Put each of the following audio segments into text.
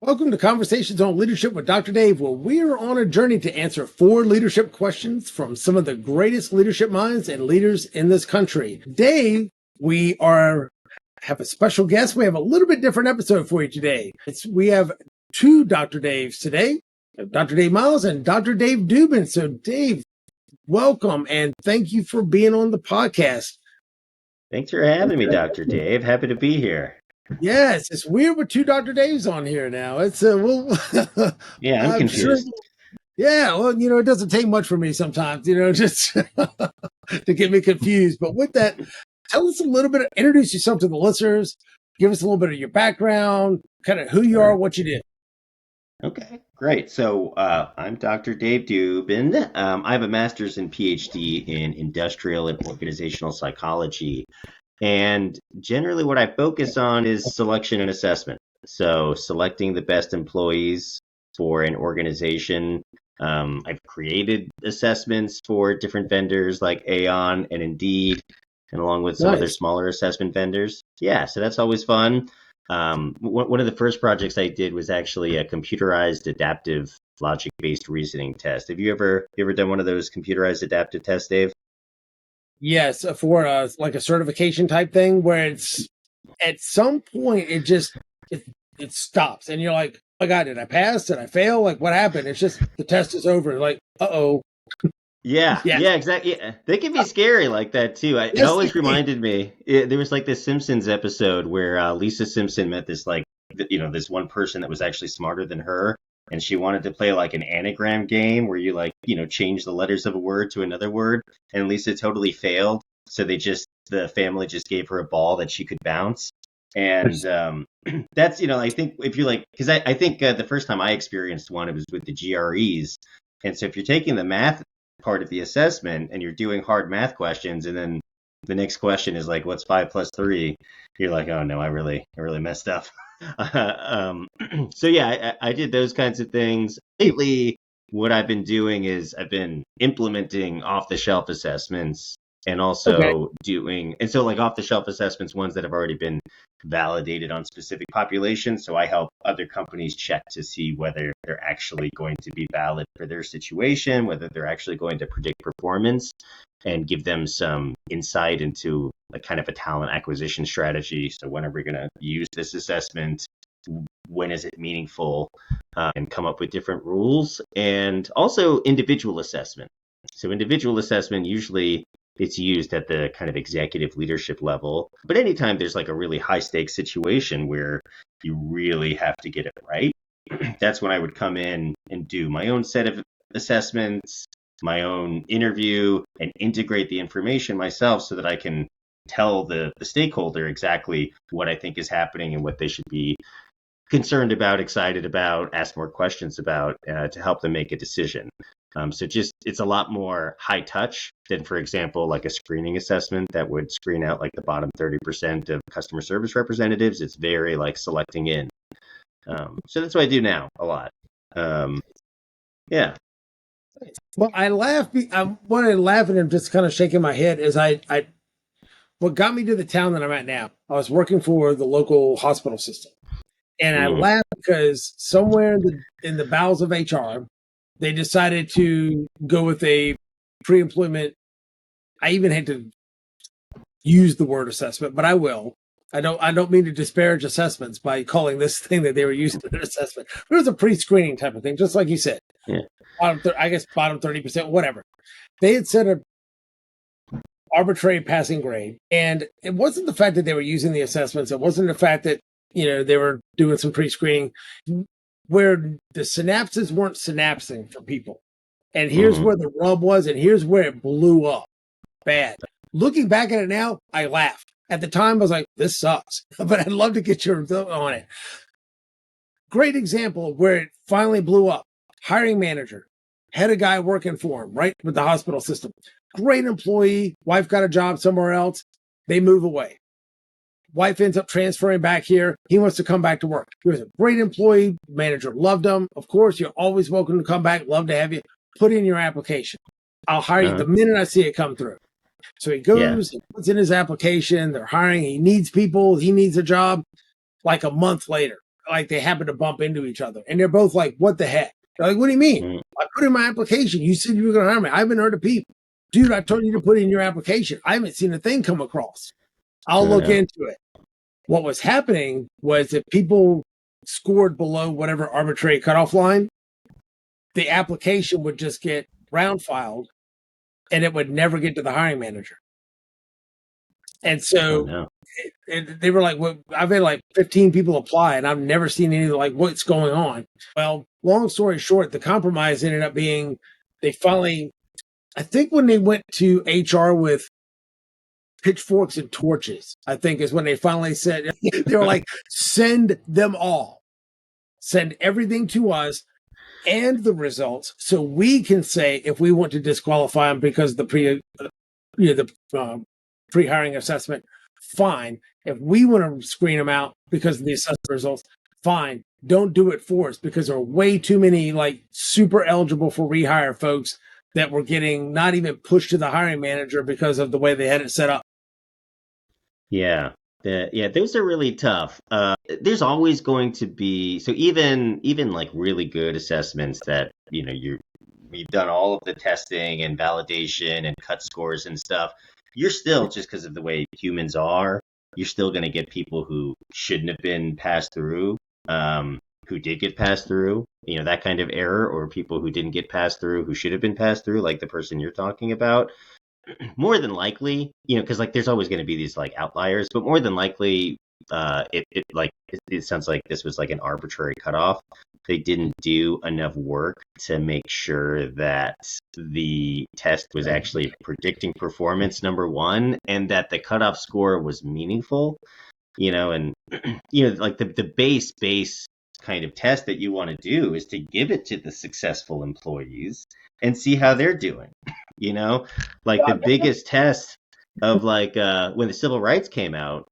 Welcome to Conversations on Leadership with Dr. Dave, where we're on a journey to answer 4 leadership questions from some of the greatest leadership minds and leaders in this country. Today, have a special guest. We have a little bit different episode for you today. We have 2 Dr. Daves today, Dr. Dave Miles and Dr. Dave Dubin. So Dave, welcome and thank you for being on the podcast. Thanks for having me, Dr. Dave. Happy to be here. Yes, it's weird with 2 Dr. Daves on here now. It's Yeah, I'm confused. Sure, yeah, well, it doesn't take much for me sometimes, just to get me confused. But with that, tell us a little bit, introduce yourself to the listeners, give us a little bit of your background, kind of who you are, what you do. Okay, great. So I'm Dr. Dave Dubin. I have a master's and Ph.D. in industrial and organizational psychology. And generally what I focus on is selection and assessment. So selecting the best employees for an organization. I've created assessments for different vendors like Aon and Indeed, and along with some other smaller assessment vendors. Yeah, so that's always fun. One of the first projects I did was actually a computerized adaptive logic-based reasoning test. Have you ever done one of those computerized adaptive tests, Dave? Yes, for like a certification type thing where it's at some point it stops and you're like, oh my God, did I pass? Did I fail? Like what happened? It's just the test is over. Like, uh-oh. Yeah, exactly. Yeah. They can be scary like that too. It always reminded me. There was like this Simpsons episode where Lisa Simpson met this this one person that was actually smarter than her, and she wanted to play like an anagram game where you change the letters of a word to another word, and Lisa totally failed. So the family just gave her a ball that she could bounce. And that's, I think if you're because I think the first time I experienced one, it was with the GREs. And so if you're taking the math part of the assessment and you're doing hard math questions, and then the next question is like, what's 5 plus 3? You're like, oh no, I really messed up. So yeah, I did those kinds of things. Lately, what I've been doing is I've been implementing off-the-shelf assessments and also so like off-the-shelf assessments, ones that have already been validated on specific populations. So I help other companies check to see whether they're actually going to be valid for their situation, whether they're actually going to predict performance, and give them some insight into a kind of a talent acquisition strategy. So when are we going to use this assessment? When is it meaningful? And come up with different rules, and also individual assessment. So individual assessment, usually it's used at the kind of executive leadership level. But anytime there's like a really high stakes situation where you really have to get it right, that's when I would come in and do my own set of assessments, my own interview, and integrate the information myself so that I can tell the stakeholder exactly what I think is happening and what they should be concerned about, excited about, ask more questions about to help them make a decision. So it's a lot more high touch than, for example, like a screening assessment that would screen out like the bottom 30% of customer service representatives. It's very like selecting in. So that's what I do now a lot. Yeah. Well, I laugh. When I laugh and I'm just kind of shaking my head is what got me to the town that I'm at now. I was working for the local hospital system, and I laugh because somewhere in the bowels of HR, they decided to go with a pre-employment. I even hate to use the word assessment, but I will. I don't mean to disparage assessments by calling this thing that they were using an assessment. But it was a pre-screening type of thing, just like you said. Yeah. Bottom 30%, whatever. They had set a arbitrary passing grade, and it wasn't the fact that they were using the assessments. It wasn't the fact that they were doing some pre-screening where the synapses weren't synapsing for people. And here's where the rub was, and here's where it blew up bad. Looking back at it now, I laugh. At the time, I was like, this sucks. But I'd love to get your thought on it. Great example of where it finally blew up. Hiring manager, had a guy working for him, right, with the hospital system. Great employee. Wife got a job somewhere else. They move away. Wife ends up transferring back here. He wants to come back to work. He was a great employee. Manager loved him. Of course, you're always welcome to come back. Love to have you. Put in your application. I'll hire you the minute I see it come through. So he goes, he puts in his application. They're hiring. He needs people. He needs a job. Like a month later, like they happen to bump into each other, and they're both like, "What the heck?" They're like, "What do you mean? I put in my application. You said you were going to hire me. I haven't heard a peep, dude. I told you to put in your application. I haven't seen a thing come across. I'll look into it." What was happening was that people scored below whatever arbitrary cutoff line, the application would just get round filed, and it would never get to the hiring manager. And so they were like, well, I've had like 15 people apply, and I've never seen any like what's going on. Well, long story short, the compromise ended up being they finally, I think when they went to HR with pitchforks and torches, I think is when they finally said, they were like, send them all, send everything to us and the results, so we can say if we want to disqualify them because the pre-hiring assessment, fine. If we want to screen them out because of the assessment results, fine. Don't do it for us, because there are way too many like super eligible for rehire folks that were getting not even pushed to the hiring manager because of the way they had it set up. Yeah. Those are really tough. There's always going to be, so even like really good assessments that, you've done all of the testing and validation and cut scores and stuff, you're still, just because of the way humans are, you're still going to get people who shouldn't have been passed through, who did get passed through, that kind of error, or people who didn't get passed through who should have been passed through, like the person you're talking about. More than likely, because like there's always going to be these like outliers, but more than likely, it sounds like this was like an arbitrary cutoff. They didn't do enough work to make sure that the test was actually predicting performance, number one, and that the cutoff score was meaningful, and like the base kind of test that you want to do is to give it to the successful employees and see how they're doing. Like the biggest test of like when the Civil Rights came out,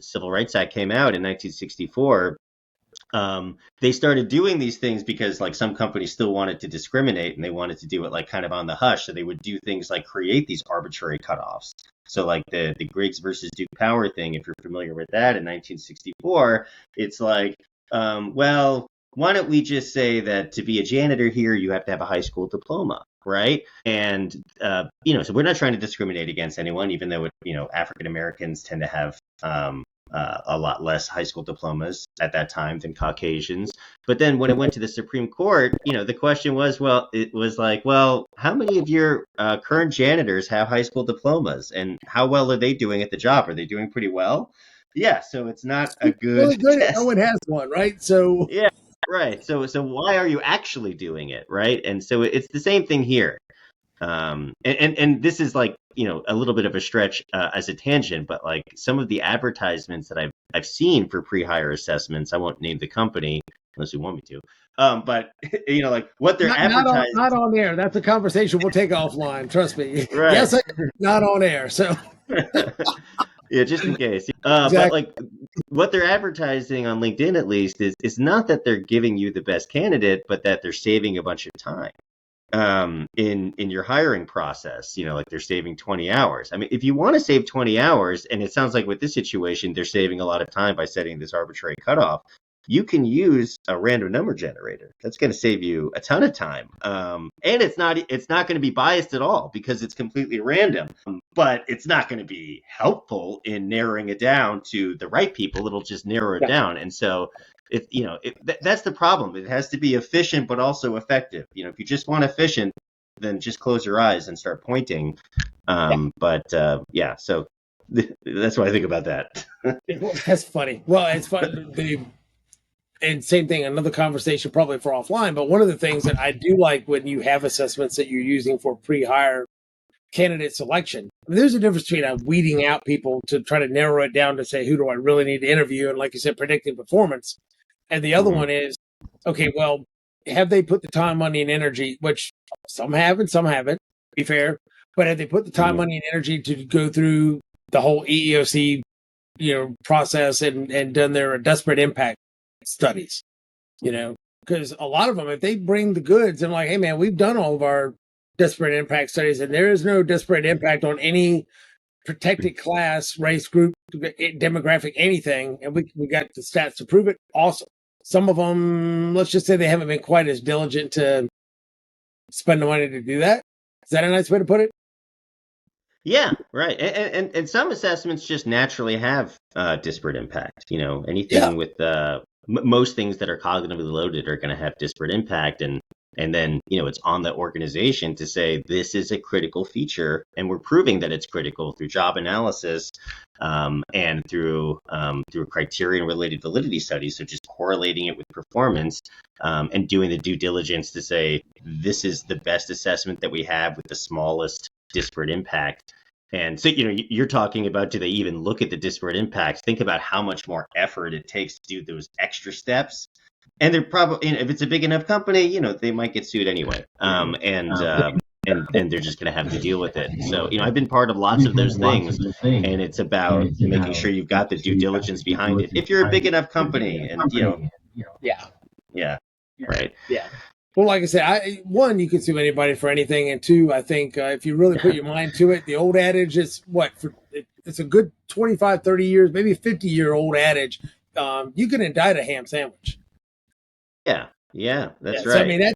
Civil Rights Act came out in 1964. They started doing these things because like some companies still wanted to discriminate, and they wanted to do it like kind of on the hush. So they would do things like create these arbitrary cutoffs. So like the Griggs versus Duke Power thing, if you're familiar with that, in 1964, it's like, well, why don't we just say that to be a janitor here, you have to have a high school diploma, right? And, so we're not trying to discriminate against anyone, even though, African Americans tend to have a lot less high school diplomas at that time than Caucasians. But then when it went to the Supreme Court, the question was, how many of your current janitors have high school diplomas, and how well are they doing at the job? Are they doing pretty well? Yeah, so it's not a good test. No one has one, right? So yeah, right. So why are you actually doing it, right? And so it's the same thing here. And this is like, a little bit of a stretch as a tangent, but like some of the advertisements that I've seen for pre-hire assessments, I won't name the company unless you want me to. But like what they're advertising. Not on air. That's a conversation we'll take offline. Trust me. Right. Yes, not on air. So. Yeah, just in case. Exactly. But like what they're advertising on LinkedIn, at least, is not that they're giving you the best candidate, but that they're saving a bunch of time in your hiring process. Like they're saving 20 hours. I mean, if you want to save 20 hours, and it sounds like with this situation, they're saving a lot of time by setting this arbitrary cutoff, you can use a random number generator. That's going to save you a ton of time. And it's not going to be biased at all because it's completely random, but it's not going to be helpful in narrowing it down to the right people. It'll just narrow it down. And so that's the problem. It has to be efficient, but also effective. If you just want efficient, then just close your eyes and start pointing. So that's what I think about that. That's funny. Well, it's fun. And same thing, another conversation probably for offline, but one of the things that I do like when you have assessments that you're using for pre-hire candidate selection, there's a difference between weeding out people to try to narrow it down to say, who do I really need to interview? And like you said, predicting performance. And the other one is, okay, well, have they put the time, money, and energy, which some have and some haven't, be fair, but have they put the time, money, and energy to go through the whole EEOC, process and done their desperate impact studies, because a lot of them, if they bring the goods and like, hey man, we've done all of our disparate impact studies and there is no disparate impact on any protected class, race, group, demographic, anything, and we got the stats to prove it, awesome. some of them, let's just say they haven't been quite as diligent to spend the money to do that. Is that a nice way to put it? Yeah, right. And some assessments just naturally have disparate impact. Anything with most things that are cognitively loaded are going to have disparate impact, and then it's on the organization to say this is a critical feature, and we're proving that it's critical through job analysis, and through criterion related validity studies, so just correlating it with performance, and doing the due diligence to say this is the best assessment that we have with the smallest disparate impact. And so, you're talking about, do they even look at the disparate impacts? Think about how much more effort it takes to do those extra steps. And they're probably, if it's a big enough company, they might get sued anyway. And they're just going to have to deal with it. So, I've been part of lots of those things, and it's about making sure you've got the due diligence behind it. If you're a big enough company, and yeah, right. Yeah. Well, like I said, one, you can sue anybody for anything, and two, I think if you really put your mind to it, the old adage is it's a good 25, 30 years, maybe a 50-year-old adage. You can indict a ham sandwich. Yeah, that's right. So, I mean,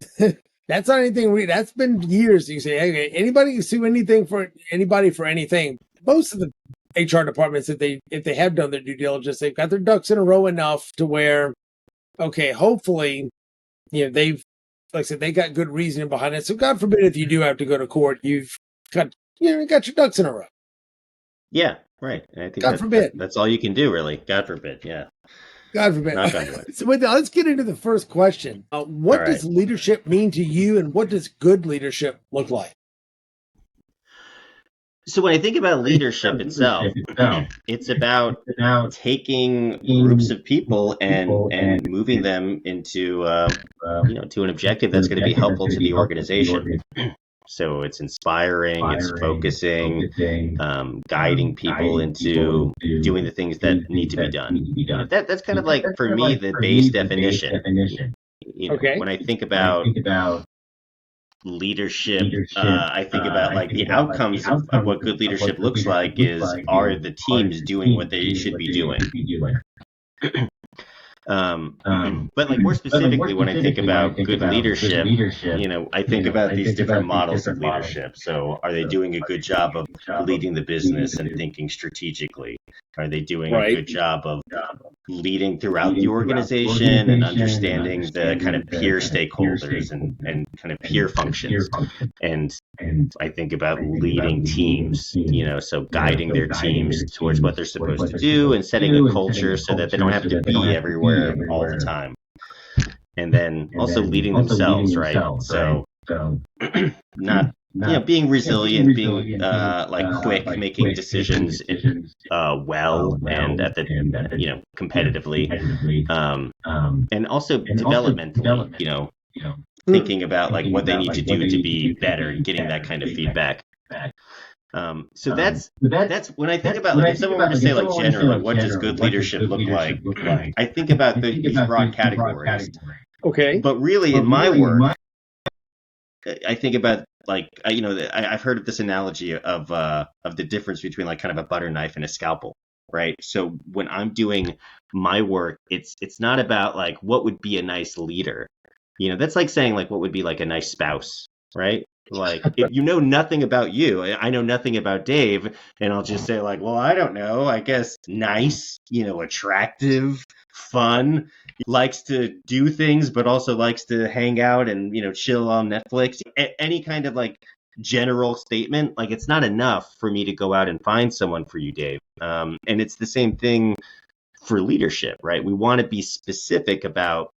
that's not anything. That's been years. You say, hey, anybody can sue anybody for anything. Most of the HR departments, if they have done their due diligence, they've got their ducks in a row enough to where, okay, hopefully, they've, like I said, they got good reasoning behind it. So God forbid if you do have to go to court, you've got your ducks in a row. Yeah, right. And I think God forbid. That's all you can do, really. God forbid. Yeah. God forbid. So with that, let's get into the first question. What does leadership mean to you, and what does good leadership look like? So when I think about leadership itself, it's about taking groups of people and moving them into to an objective that's going to be helpful to the organization. So it's inspiring, it's focusing, guiding people into doing the things that need to be done. That's kind of like, for me, the base definition. When I think about leadership, I think about like the outcomes of what good leadership looks like are the teams doing what they should be doing. But like more specifically, when I think about good leadership, I think about these different models of leadership. So are they doing a good job of leading the business and thinking strategically? Are they doing a good job of leading throughout the organization and understanding the kind of peer stakeholders and kind of peer functions? And I think about leading teams, so guiding their teams towards what they're supposed to do and setting a culture so that they don't have to be everywhere all the time. And then also leading themselves, right? So not being resilient, being quick, making decisions well and at the competitively, and also developmentally, thinking about like what they need to do to be better and getting that kind of feedback. So that's when I think about, like, if someone were to say, like, generally, what does good leadership look like? I think about these broad categories. Okay. But really, in my work, I think about, like, I've heard of this analogy of the difference between, like, kind of a butter knife and a scalpel, right? So when I'm doing my work, it's not about, like, what would be a nice leader. That's like saying, like, what would be, like, a nice spouse, right? Like, if you know nothing about you, I know nothing about Dave, and I'll just say, like, well, I don't know, I guess nice, attractive, fun, likes to do things, but also likes to hang out and, chill on Netflix. Any kind of, like, general statement, like, it's not enough for me to go out and find someone for you, Dave. And it's the same thing for leadership, right? We want to be specific about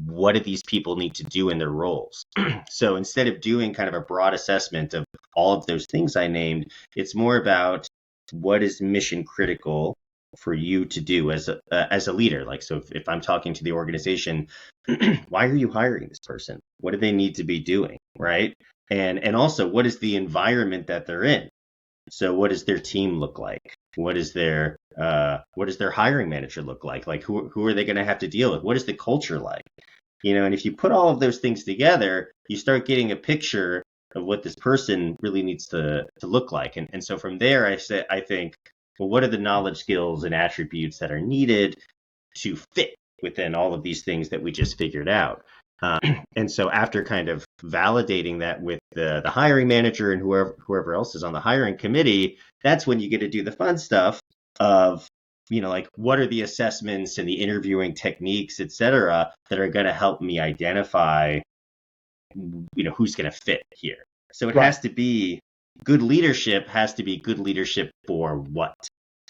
what do these people need to do in their roles. So instead of doing kind of a broad assessment of all of those things I named, it's more about what is mission critical for you to do as a leader. Like, so if I'm talking to the organization, why are you hiring this person? What do they need to be doing, right? And also, what is the environment that they're in? So what does their team look like? What does their hiring manager look like? Like, who are they going to have to deal with? What is the culture like? And if you put all of those things together, you start getting a picture of what this person really needs to look like. And so from there, I think, well, what are the knowledge, skills, and attributes that are needed to fit within all of these things that we just figured out. And so after kind of validating that with the hiring manager and whoever else is on the hiring committee, that's when you get to do the fun stuff of, like what are the assessments and the interviewing techniques, et cetera, that are going to help me identify, who's going to fit here. So it has to be good leadership, has to be good leadership for what?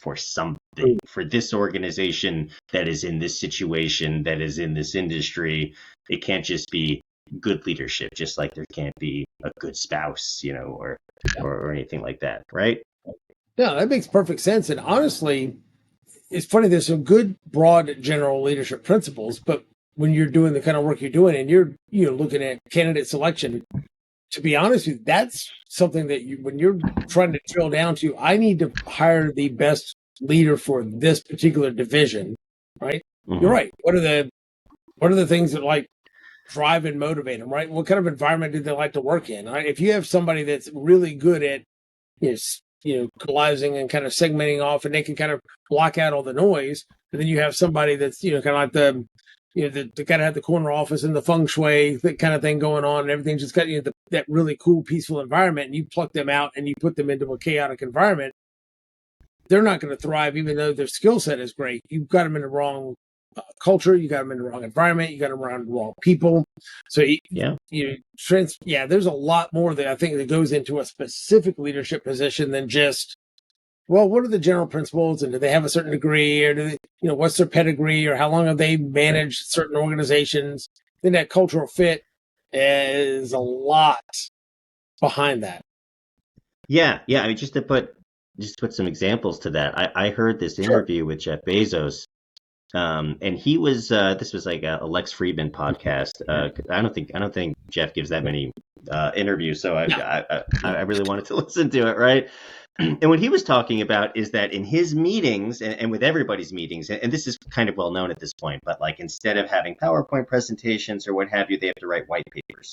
For something, for this organization that is in this situation, that is in this industry. It can't just be good leadership, just like there can't be a good spouse, or anything like that, right? Yeah, that makes perfect sense. And honestly, it's funny, there's some good, broad, general leadership principles, but when you're doing the kind of work you're doing and you're looking at candidate selection, to be honest with you, that's something that when you're trying to drill down to, I need to hire the best leader for this particular division, right? Mm-hmm. You're right. What are the things that like drive and motivate them, right? What kind of environment do they like to work in? Right? If you have somebody that's really good at, collapsing and kind of segmenting off, and they can kind of block out all the noise, and then you have somebody that's, kind of like the kind of have the corner office and the feng shui, that kind of thing going on, and everything's just got that really cool, peaceful environment, and you pluck them out and you put them into a chaotic environment, they're not going to thrive, even though their skill set is great. You've got them in the wrong culture, you got them in the wrong environment, you got them around the wrong people. So there's a lot more that I think that goes into a specific leadership position than just, well, what are the general principles, and do they have a certain degree, or do they, what's their pedigree, or how long have they managed certain organizations? I think that cultural fit is a lot behind that. Yeah. I mean, just to put some examples to that, I heard this interview with Jeff Bezos, and he was this was like a Lex Friedman podcast. I don't think Jeff gives that many interviews, so I really wanted to listen to it, right? And what he was talking about is that in his meetings and with everybody's meetings, and this is kind of well known at this point, but like instead of having PowerPoint presentations or what have you, they have to write white papers.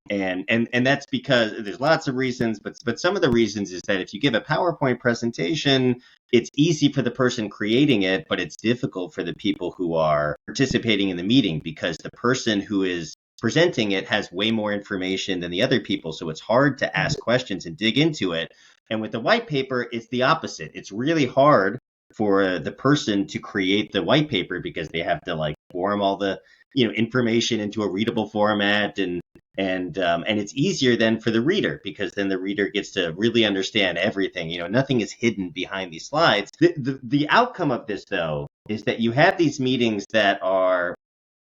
and that's because there's lots of reasons, but some of the reasons is that if you give a PowerPoint presentation, it's easy for the person creating it, but it's difficult for the people who are participating in the meeting, because the person who is presenting it has way more information than the other people. So it's hard to ask questions and dig into it. And with the white paper, it's the opposite. It's really hard for the person to create the white paper, because they have to like form all the information into a readable format, and it's easier then for the reader, because then the reader gets to really understand everything. Nothing is hidden behind these slides. The outcome of this, though, is that you have these meetings that are,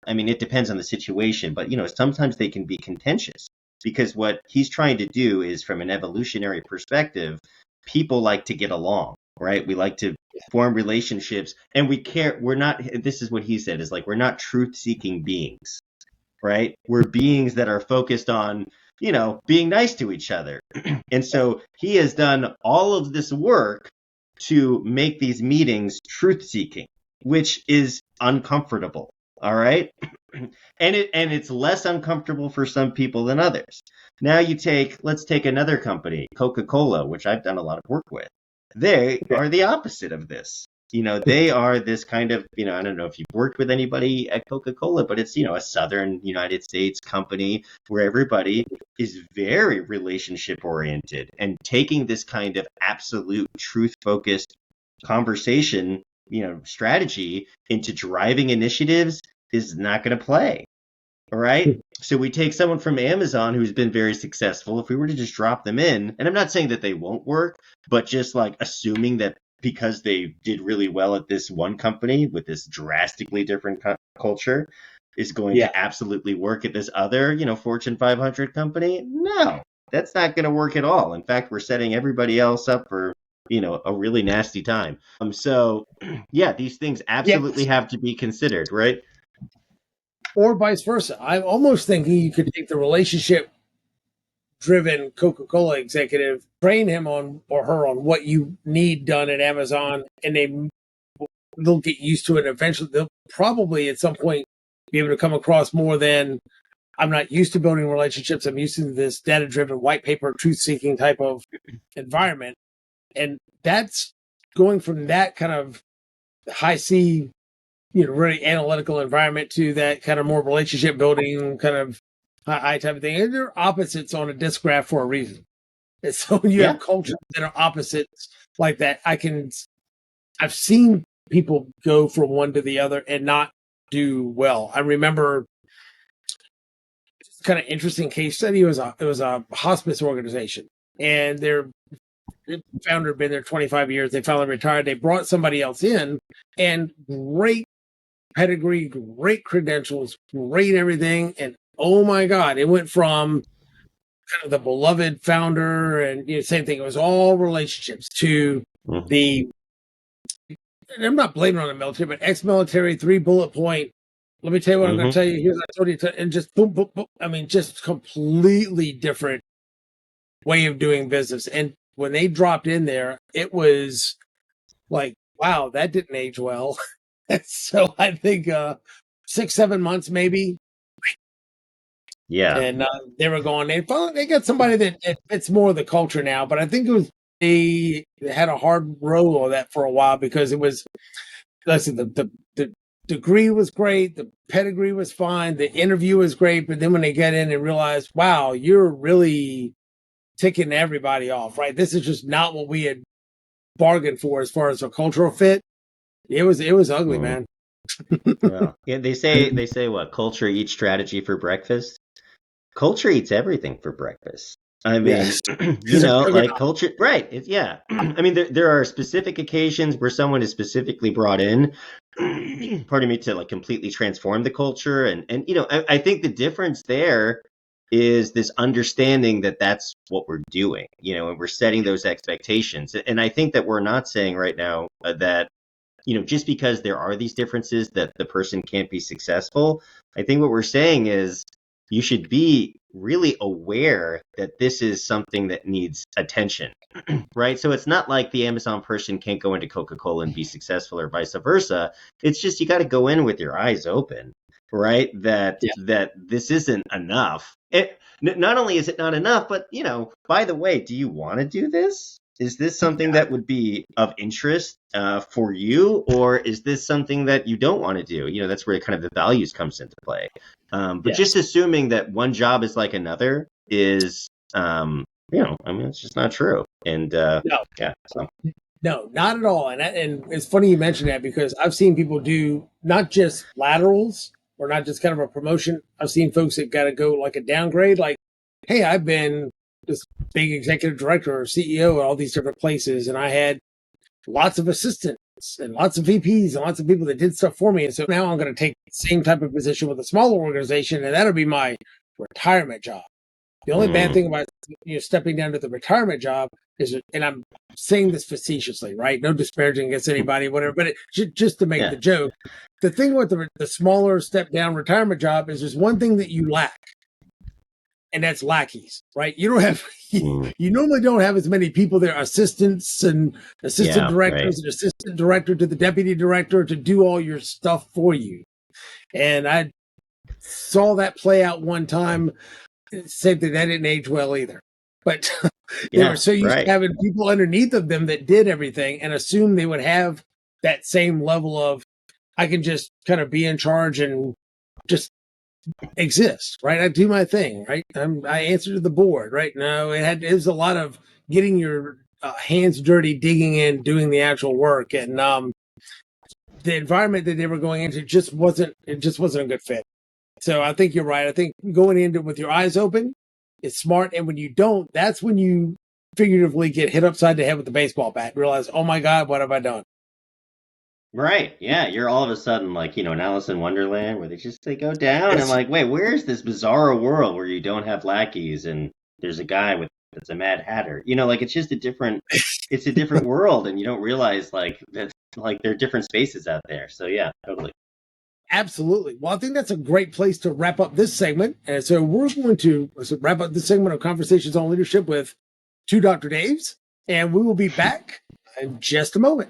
I mean, it depends on the situation, but sometimes they can be contentious, because what he's trying to do is, from an evolutionary perspective, people like to get along, right? We like to form relationships, and we're not, this is what he said, is like, we're not truth-seeking beings, right? We're beings that are focused on, being nice to each other. And so he has done all of this work to make these meetings truth-seeking, which is uncomfortable. All right. And it's less uncomfortable for some people than others. Now let's take another company, Coca-Cola, which I've done a lot of work with. They are the opposite of this. They are this kind of, I don't know if you've worked with anybody at Coca-Cola, but it's, a Southern United States company where everybody is very relationship oriented, and taking this kind of absolute truth focused conversation, strategy into driving initiatives is not going to play. All right. So we take someone from Amazon who's been very successful. If we were to just drop them in, and I'm not saying that they won't work, but just like assuming that because they did really well at this one company with this drastically different culture is going to absolutely work at this other, Fortune 500 company. No, that's not going to work at all. In fact, we're setting everybody else up for, a really nasty time. So these things absolutely have to be considered, right? Or vice versa. I'm almost thinking you could take the relationship-driven Coca-Cola executive, train him on or her on what you need done at Amazon, and they'll get used to it. Eventually, they'll probably at some point be able to come across more than, I'm not used to building relationships. I'm used to this data-driven, white paper, truth-seeking type of environment. And that's going from that kind of high C really analytical environment to that kind of more relationship building kind of high type of thing. And they're opposites on a disc graph for a reason. And so when you have cultures that are opposites like that, I've seen people go from one to the other and not do well. I remember kind of interesting case study. It was a hospice organization, and their founder had been there 25 years. They finally retired. They brought somebody else in, and great pedigree, great credentials, great everything. And oh my God, it went from kind of the beloved founder and same thing. It was all relationships to the, and I'm not blaming on the military, but ex-military 3-bullet point. Let me tell you what I'm going to tell you. Here's what I told you, and just boom, boom, boom. I mean, just completely different way of doing business. And when they dropped in there, it was like, wow, that didn't age well. So I think 6-7 months maybe. Yeah. And they were going, they got somebody that fits more of the culture now. But I think they had a hard road on that for a while because it was, listen, the degree was great, the pedigree was fine, the interview was great, but then when they get in and realize, wow, you're really ticking everybody off, right? This is just not what we had bargained for as far as a cultural fit. It was ugly, man. Yeah, they say what? Culture eats strategy for breakfast. Culture eats everything for breakfast. I mean, yes. Like culture, right? I mean, there are specific occasions where someone is specifically brought in, pardon me, to like completely transform the culture. And I think the difference there is this understanding that that's what we're doing, and we're setting those expectations. And I think that we're not saying right now that, just because there are these differences that the person can't be successful. I think what we're saying is you should be really aware that this is something that needs attention, right? So it's not like the Amazon person can't go into Coca-Cola and be successful or vice versa. It's just you got to go in with your eyes open, right? That this isn't enough. Not only is it not enough, but, by the way, do you want to do this? Is this something that would be of interest for you, or is this something that you don't want to do? That's where kind of the values comes into play. But just assuming that one job is like another is, it's just not true. And no, not at all. And it's funny you mention that because I've seen people do not just laterals or not just kind of a promotion. I've seen folks that got to go like a downgrade. Like, hey, I've been this big executive director or CEO at all these different places, and I had lots of assistants and lots of VPs and lots of people that did stuff for me. And so now I'm going to take the same type of position with a smaller organization, and that'll be my retirement job. The only bad thing about stepping down to the retirement job is, and I'm saying this facetiously, right? No disparaging against anybody, whatever, but just to make the joke. The thing with the smaller step down retirement job is there's one thing that you lack. And that's lackeys, right? You don't have, you normally don't have as many people there, assistants and assistant directors and assistant director to the deputy director to do all your stuff for you. And I saw that play out one time. Same thing, that didn't age well either. But they were so used to having people underneath of them that did everything and assumed they would have that same level of, I can just kind of be in charge and just exist, right? I do my thing, right? I answer to the board, right? No, it was a lot of getting your hands dirty, digging in, doing the actual work, and the environment that they were going into just wasn't a good fit. So I think you're right. I think going into it with your eyes open is smart, and when you don't, that's when you figuratively get hit upside the head with the baseball bat and realize, oh my God, what have I done? Right. Yeah. You're all of a sudden like, an Alice in Wonderland where they go down and like, wait, where's this bizarro world where you don't have lackeys and there's a guy that's a Mad Hatter? Like it's just a different world, and you don't realize like that, like there are different spaces out there. So yeah, totally. Absolutely. Well, I think that's a great place to wrap up this segment. And so we're going to wrap up this segment of Conversations on Leadership with 2 Dr. Daves, and we will be back in just a moment.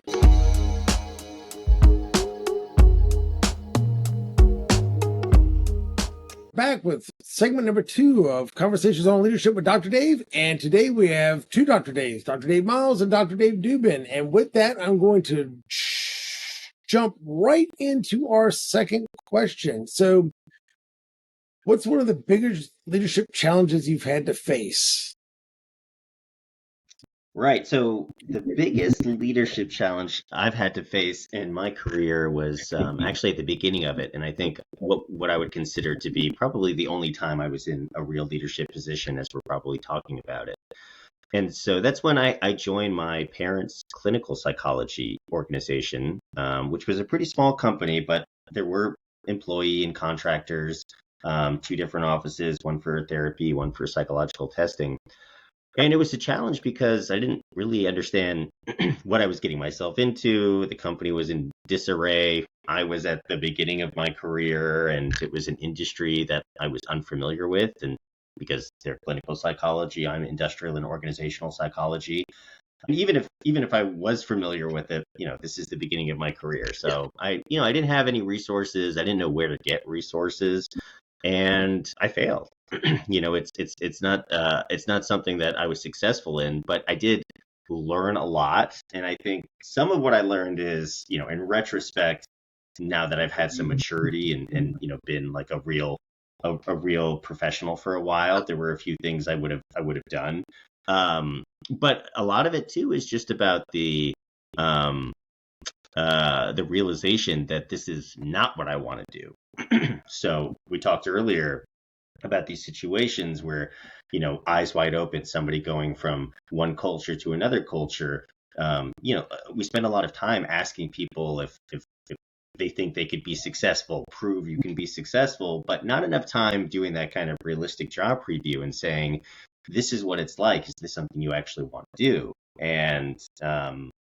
Back with segment number 2 of Conversations on Leadership with Dr. Dave. And today we have 2 Dr. Daves, Dr. Dave Miles and Dr. Dave Dubin. And with that, I'm going to jump right into our second question. So, what's one of the biggest leadership challenges you've had to face? Right. So the biggest leadership challenge I've had to face in my career was actually at the beginning of it, and I think what I would consider to be probably the only time I was in a real leadership position, as we're probably talking about it. And so that's when I joined my parents' clinical psychology organization, which was a pretty small company, but there were employee and contractors, two different offices, one for therapy, one for psychological testing. And it was a challenge because I didn't really understand what I was getting myself into. The company was in disarray. I was at the beginning of my career, and it was an industry that I was unfamiliar with. And because they're clinical psychology, I'm industrial and organizational psychology. And even if I was familiar with it, this is the beginning of my career. So I didn't have any resources. I didn't know where to get resources, and I failed. It's not something that I was successful in, but I did learn a lot. And I think some of what I learned is, in retrospect, now that I've had some maturity and been like a real professional for a while, there were a few things I would have done. But a lot of it too is just about the realization that this is not what I want to do. So we talked earlier about these situations where, eyes wide open, somebody going from one culture to another culture. We spend a lot of time asking people if they think they could be successful, prove you can be successful, but not enough time doing that kind of realistic job preview and saying, this is what it's like. Is this something you actually want to do? And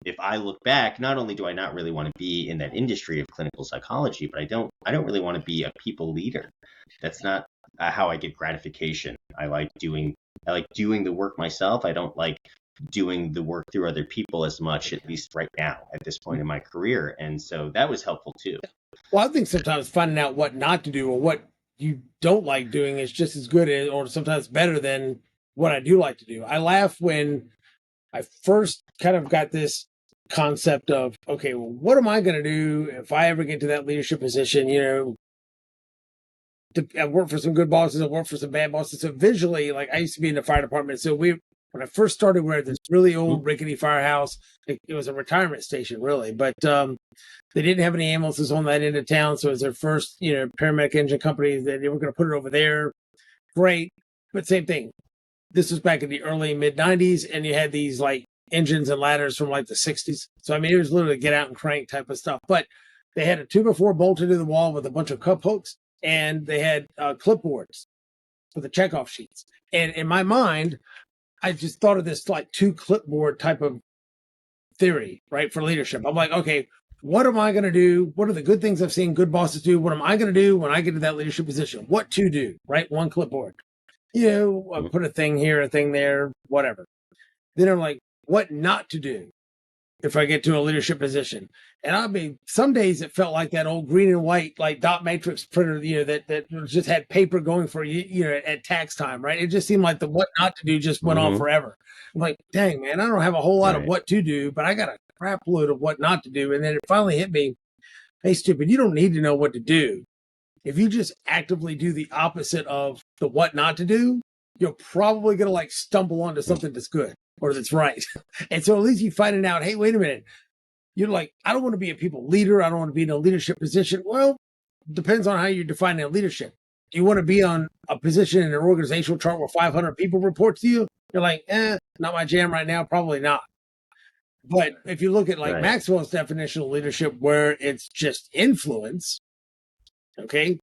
if I look back, not only do I not really want to be in that industry of clinical psychology, but I don't really want to be a people leader. That's not how I get gratification. I like doing the work myself. I don't like doing the work through other people as much, at least right now at this point in my career. And so that was helpful too. Well, I think sometimes finding out what not to do or what you don't like doing is just as good as, or sometimes better than what I do like to do. I laugh when I first kind of got this concept of, okay, well, what am I going to do if I ever get to that leadership position? I work for some good bosses, I work for some bad bosses. So visually, like I used to be in the fire department. So when I first started, we had this really old rickety firehouse. It was a retirement station, really, but they didn't have any ambulances on that end of town. So it was their first, paramedic engine company. That they were going to put it over there. Great, but same thing. This was back in the early mid 90s, and you had these like engines and ladders from like the 60s. So I mean, it was literally get out and crank type of stuff. But they had a 2x4 bolted to the wall with a bunch of cup hooks, and they had clipboards for the checkoff sheets. And in my mind, I just thought of this like 2 clipboard type of theory, right, for leadership. I'm like, okay, what am I going to do? What are the good things I've seen good bosses do? What am I going to do when I get to that leadership position? What to do, right? 1 clipboard. Put a thing here, a thing there, whatever. Then I'm like, what not to do if I get to a leadership position? And I mean, some days it felt like that old green and white, like dot matrix printer, that just had paper going for you, at tax time, right? It just seemed like the what not to do just went on forever. I'm like, dang, man, I don't have a whole lot of what to do, but I got a crap load of what not to do. And then it finally hit me, hey, stupid, you don't need to know what to do. If you just actively do the opposite of the what not to do, you're probably going to like stumble onto something that's good or that's right. And so at least you finding out, hey, wait a minute. You're like, I don't want to be a people leader. I don't want to be in a leadership position. Well, depends on how you're defining leadership. Do you want to be on a position in an organizational chart where 500 people report to you? You're like, not my jam right now. Probably not. But if you look at like Maxwell's definition of leadership, where it's just influence, okay,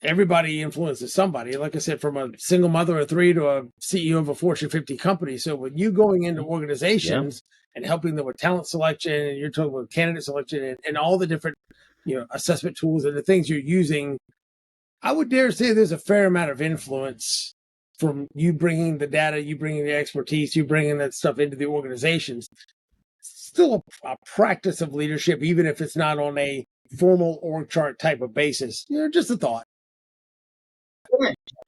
everybody influences somebody. Like I said, from a single mother of 3 to a CEO of a Fortune 50 company. So when you going into organizations and helping them with talent selection, and you're talking about candidate selection and all the different, assessment tools and the things you're using, I would dare say there's a fair amount of influence from you bringing the data, you bringing the expertise, you bringing that stuff into the organizations. Still a practice of leadership, even if it's not on a formal org chart type of basis. Just a thought.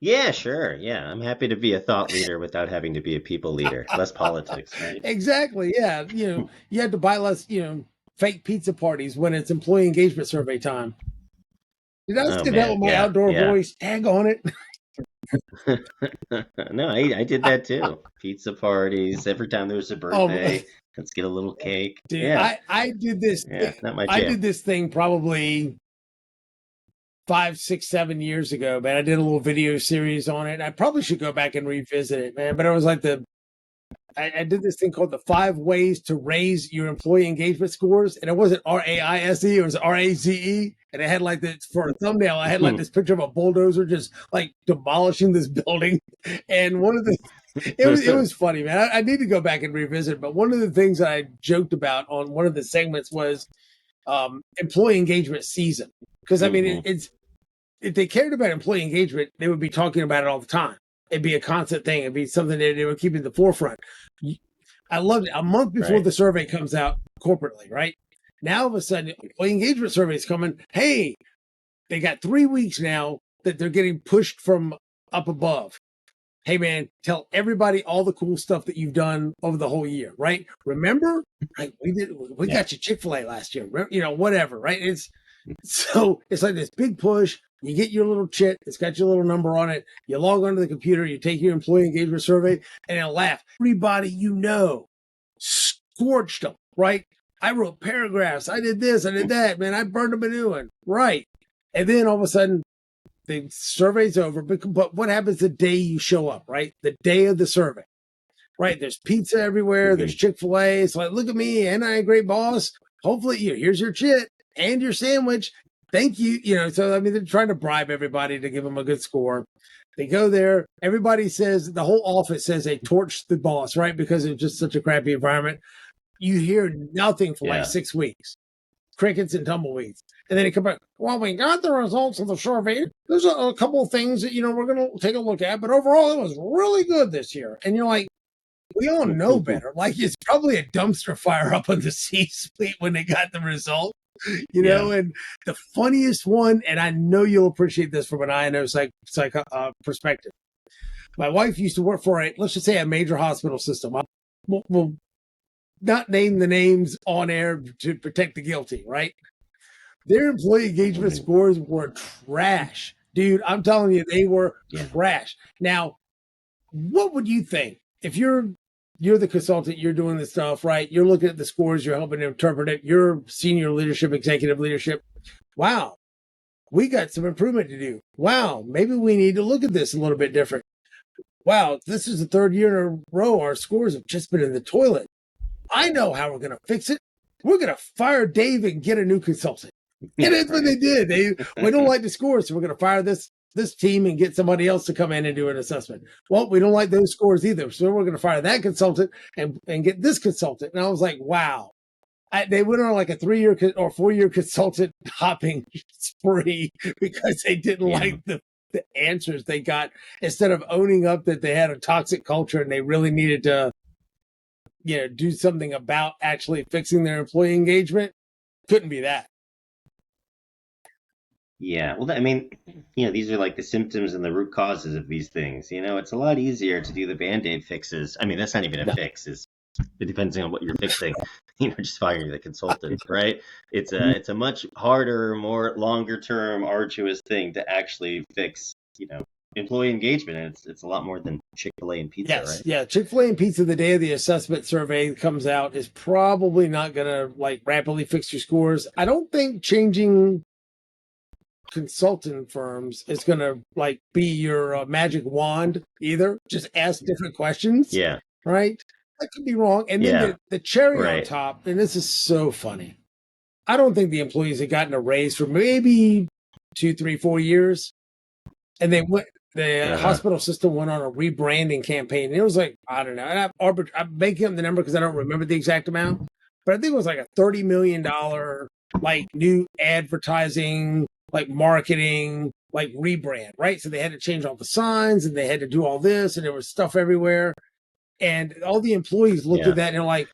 Yeah, sure. Yeah, I'm happy to be a thought leader without having to be a people leader. Less politics, right? Exactly. Yeah. You had to buy less, fake pizza parties when it's employee engagement survey time. Did I say that with my yeah, outdoor voice? Tag on it. No, I did that too. Pizza parties. Every time there was a birthday, let's get a little cake. Dude, Yeah. I did this. Yeah, not my I jam. did this thing probably 5, 6, 7 years ago, man. I did a little video series on it. I probably should go back and revisit it, man. But it was like I did this thing called the 5 ways to raise your employee engagement scores. And it wasn't RAISE, it was RAZE. And it had like this for a thumbnail, I had like this picture of a bulldozer just like demolishing this building. And one of the it was funny, man. I need to go back and revisit. But one of the things that I joked about on one of the segments was employee engagement season. Because I mean, it's if they cared about employee engagement, they would be talking about it all the time. It'd be a constant thing. It'd be something that they would keep in the forefront. I loved it. A month before the survey comes out corporately, right? Now, all of a sudden, employee engagement survey is coming. Hey, they got 3 weeks now that they're getting pushed from up above. Hey, man, tell everybody all the cool stuff that you've done over the whole year, right? Remember, right? We got you Chick-fil-A last year, whatever, right? It's like this big push. You get your little chit. It's got your little number on it. You log onto the computer. You take your employee engagement survey, and it'll laugh. Everybody scorched them, right? I wrote paragraphs. I did this. I did that. Man, I burned them a new one. Right. And then all of a sudden, the survey's over. But what happens the day you show up, right? The day of the survey, right? There's pizza everywhere. There's Chick-fil-A. It's like, look at me. Ain't I a great boss? Hopefully, here's your chit and your sandwich. Thank you. So I mean, they're trying to bribe everybody to give them a good score. They go there. Everybody says, the whole office says they torched the boss, right? Because it's just such a crappy environment. You hear nothing for like 6 weeks. Crickets and tumbleweeds. And then they come back, well, we got the results of the survey. There's a couple of things that, we're going to take a look at. But overall, it was really good this year. And you're like, we all know better. Like, it's probably a dumpster fire up on the C-suite when they got the result. And the funniest one, and I know you'll appreciate this from an INO perspective. My wife used to work for let's just say a major hospital system. We'll not name the names on air to protect the guilty, right? Their employee engagement scores were trash. Dude, I'm telling you, they were trash. Now, what would you think if you're the consultant, you're doing this stuff, right? You're looking at the scores, you're helping to interpret it. You're senior leadership, executive leadership. Wow, we got some improvement to do. Wow, maybe we need to look at this a little bit different. Wow, this is the 3rd year in a row our scores have just been in the toilet. I know how we're going to fix it. We're going to fire Dave and get a new consultant. And that's what they did. We don't like the scores, so we're going to fire this team and get somebody else to come in and do an assessment. Well, we don't like those scores either. So we're going to fire that consultant and get this consultant. And I was like, wow. They went on like a 3-year or 4-year consultant hopping spree because they didn't like the answers they got, instead of owning up that they had a toxic culture and they really needed to, do something about actually fixing their employee engagement. Couldn't be that. Yeah, well, I mean, these are like the symptoms and the root causes of these things. It's a lot easier to do the Band-Aid fixes. I mean, that's not even a fix. It depends on what you're fixing. Just firing the consultant, right? It's a much harder, more longer term, arduous thing to actually fix. Employee engagement. And it's a lot more than Chick-fil-A and pizza, right? Yeah, Chick-fil-A and pizza, the day of the assessment survey comes out, is probably not going to rapidly fix your scores. I don't think changing consultant firms is going to be your magic wand either. Just ask different questions. Yeah. Right? That could be wrong. And then the cherry on top, and this is so funny. I don't think the employees had gotten a raise for maybe 2, 3, 4 years. And the hospital system went on a rebranding campaign. And it was like, I don't know. And I'm making up the number because I don't remember the exact amount. But I think it was like a $30 million new advertising, marketing, rebrand, right? So they had to change all the signs and they had to do all this, and there was stuff everywhere. And all the employees looked at that and they're like,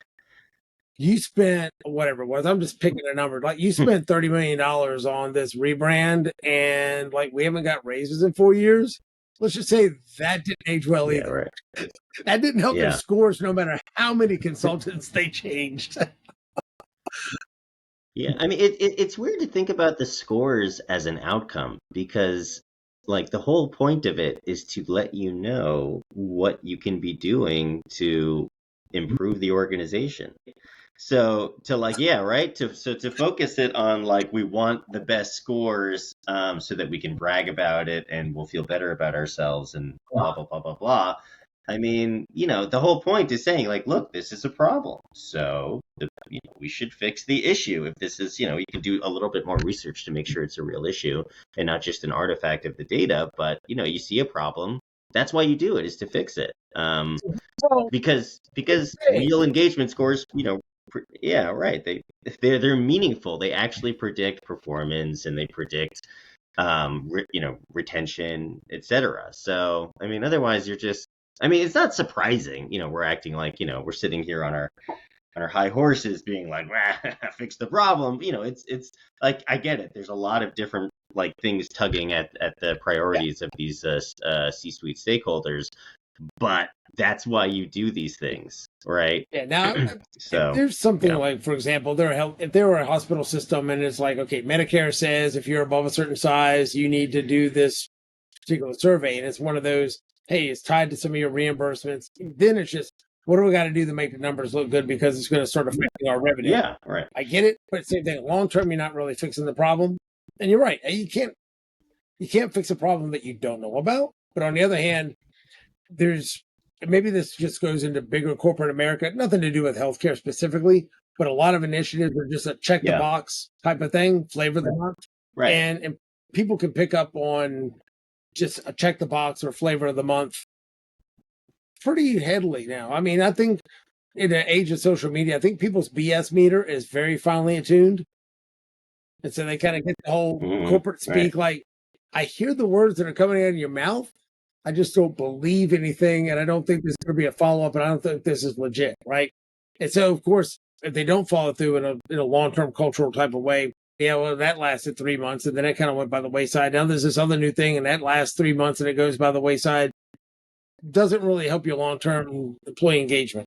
you spent whatever it was. I'm just picking a number. You spent $30 million on this rebrand, and we haven't got raises in 4 years. Let's just say that didn't age well either. Right. That didn't help their scores, no matter how many consultants they changed. Yeah, I mean, it's weird to think about the scores as an outcome because, like, the whole point of it is to let you know what you can be doing to improve the organization. So to like, yeah, right. To focus it on like we want the best scores, so that we can brag about it and we'll feel better about ourselves and blah blah blah blah blah. I mean, the whole point is saying like, look, this is a problem. So we should fix the issue. If this is, you can do a little bit more research to make sure it's a real issue and not just an artifact of the data. But you see a problem. That's why you do it, is to fix it. Well, Because hey, real engagement scores, yeah, right. They're meaningful. They actually predict performance and they predict retention, etc. So I mean, otherwise you're just. I mean, it's not surprising. We're acting like we're sitting here on our high horses, being like, fix the problem. It's like I get it. There's a lot of different like things tugging at the yeah, priorities of these C-suite stakeholders, but that's why you do these things, right? yeah. Now, if So, there's something yeah, like, for example, if there were a hospital system and it's like, okay, Medicare says if you're above a certain size, you need to do this particular survey, and it's one of those, hey, it's tied to some of your reimbursements. Then it's just, what do we got to do to make the numbers look good because it's going to start affecting our revenue? yeah, right, I get it, but same thing. Long term, you're not really fixing the problem, and you're right. You can't fix a problem that you don't know about. But on the other hand, there's maybe this just goes into bigger corporate America, nothing to do with healthcare specifically, but a lot of initiatives are just a check the yeah, box type of thing, flavor of the month, right, and people can pick up on just a check the box or flavor of the month pretty heavily now. I mean, I think in the age of social media, I think people's BS meter is very finely attuned. And so they kind of get the whole corporate right, speak like, I hear the words that are coming out of your mouth. I just don't believe anything. And I don't think there's going to be a follow up. And I don't think this is legit. Right. And so, of course, if they don't follow through in a long term cultural type of way, yeah, well, that lasted 3 months and then it kind of went by the wayside. Now there's this other new thing and that lasts 3 months and it goes by the wayside. Doesn't really help your long term employee engagement.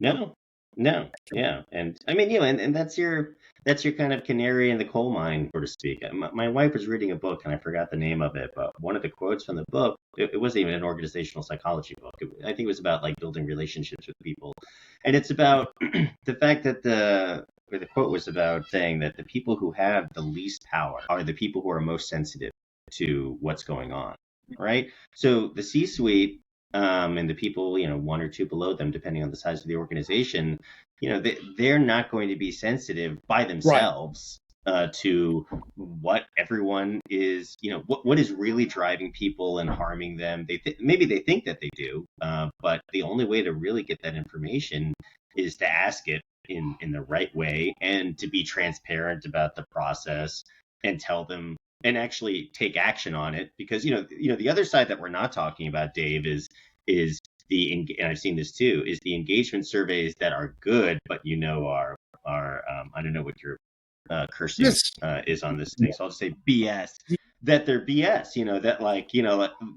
no, no, yeah, and I mean, and that's your kind of canary in the coal mine, so to speak. My wife was reading a book, and I forgot the name of it, but one of the quotes from the book, it wasn't even an organizational psychology book. I think it was about like building relationships with people, and it's about the fact that the quote was about saying that the people who have the least power are the people who are most sensitive to what's going on, right? So the C-suite, and the people, one or two below them, depending on the size of the organization, they're not going to be sensitive by Right. themselves to what everyone is, what is really driving people and harming them. Maybe they think that they do, but the only way to really get that information is to ask it in the right way and to be transparent about the process and tell them and actually take action on it, because the other side that we're not talking about, Dave, is and I've seen this too, is the engagement surveys that are good, but are I don't know what your cursing This, is on this thing, so I'll just say BS. That they're BS, that like,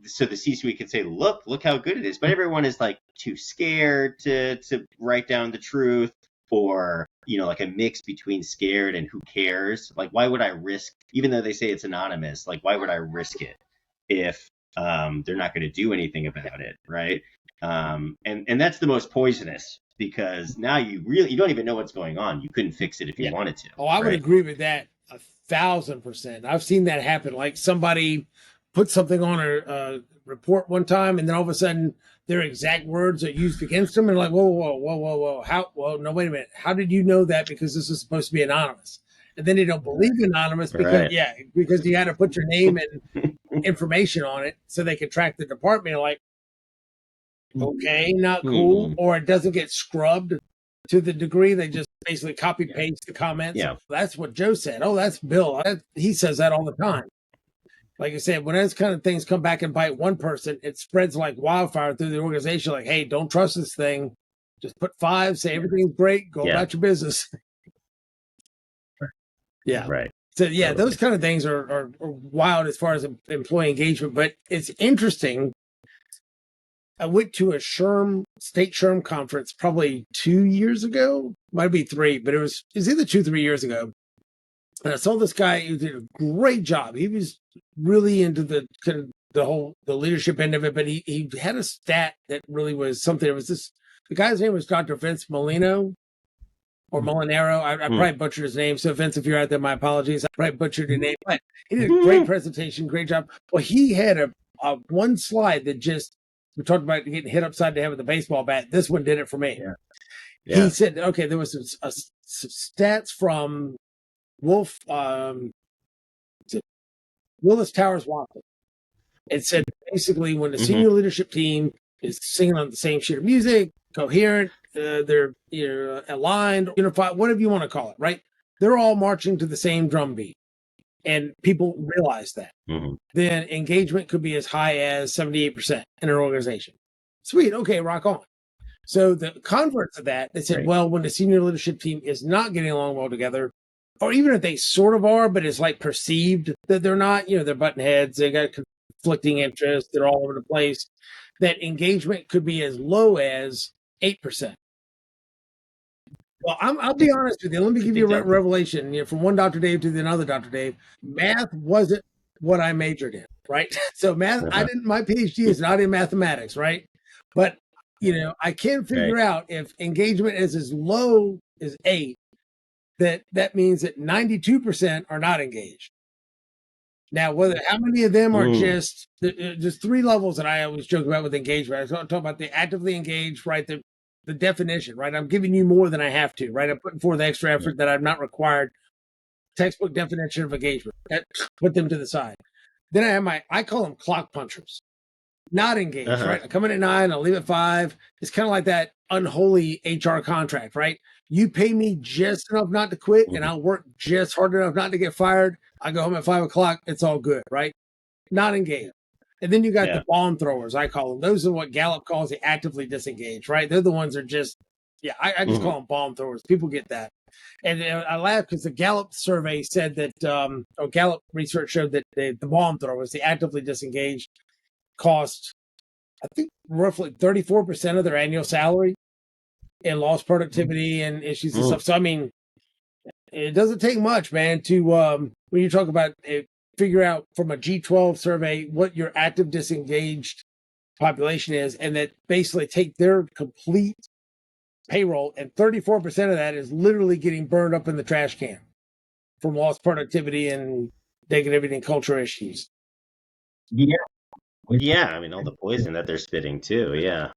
so the C-suite can say, look how good it is, but everyone is like too scared to write down the truth, or like a mix between scared and who cares. Like, why would I risk, even though they say it's anonymous, like why would I risk it if they're not going to do anything about it, right? And that's the most poisonous, because now you don't even know what's going on. You couldn't fix it if you yeah. wanted to, Oh, I would right? agree with that 1,000%. I've seen that happen. Like somebody put something on a report one time, and then all of a sudden their exact words are used against them, and like, whoa, whoa, whoa, whoa, whoa, how? Well, no, wait a minute. How did you know that? Because this is supposed to be anonymous, and then they don't believe anonymous because Right. yeah, because you had to put your name and information on it so they can track the department. Like, okay, not cool, Hmm. or it doesn't get scrubbed to the degree they just basically copy paste the comments. Yeah. That's what Joe said. Oh, that's Bill. He says that all the time. Like I said, when those kind of things come back and bite one person, it spreads like wildfire through the organization. Like, hey, don't trust this thing. Just put five, say everything's great, go Yeah. about your business. Yeah. Right. So yeah, those Totally. kind of things are wild as far as employee engagement. But it's interesting I went to a state SHRM conference probably 2 years ago. Might be three, but it was either 2, 3 years ago. And I saw this guy who did a great job. He was really into the kind of the leadership end of it, but he had a stat that really was something. It was the guy's name was Dr. Vince Molino or Molinaro. I probably butchered his name. So Vince, if you're out there, my apologies. I probably butchered your name, but he did a great presentation, great job. Well, he had a one slide that just, we talked about getting hit upside the head with a baseball bat. This one did it for me. Yeah. He said, okay, there was some stats from Willis Towers Watson. It said basically when the senior leadership team is singing on the same sheet of music, coherent, they're aligned, unified, whatever you want to call it, right? They're all marching to the same drum beat. And people realize that. Then engagement could be as high as 78% in an organization. Sweet. Okay, rock on. So the converts of that, they said, well, when the senior leadership team is not getting along well together, or even if they sort of are, but it's like perceived that they're not, they're butting heads, they got conflicting interests, they're all over the place, that engagement could be as low as 8%. Well, I'll be honest with you. Let me give you a revelation. From one Dr. Dave to another Dr. Dave, math wasn't what I majored in, right? So math, my PhD is not in mathematics, right? But, I can figure out if engagement is as low as 8, that means that 92% are not engaged. Now, how many of them are just, there's 3 levels that I always joke about with engagement. I talk about the actively engaged, right? The definition, right? I'm giving you more than I have to, right? I'm putting forth extra effort that I'm not required. Textbook definition of engagement. Put them to the side. Then I have I call them clock punchers. Not engaged, right? I come in at 9, I'll leave at 5. It's kind of like that unholy HR contract, right? You pay me just enough not to quit, and I'll work just hard enough not to get fired. I go home at 5 o'clock. It's all good, right? Not engaged. And then you got the bomb throwers, I call them. Those are what Gallup calls the actively disengaged, right? They're the ones that are just, I just call them bomb throwers. People get that. And I laugh because the Gallup survey said that, Gallup research showed that the bomb throwers, the actively disengaged, cost, I think, roughly 34% of their annual salary in lost productivity and issues and stuff. So, I mean, it doesn't take much, man, to, when you talk about it, figure out from a G12 survey what your active disengaged population is, and that basically take their complete payroll, and 34% of that is literally getting burned up in the trash can from lost productivity and negativity and culture issues. Yeah, I mean, all the poison that they're spitting too. Yeah.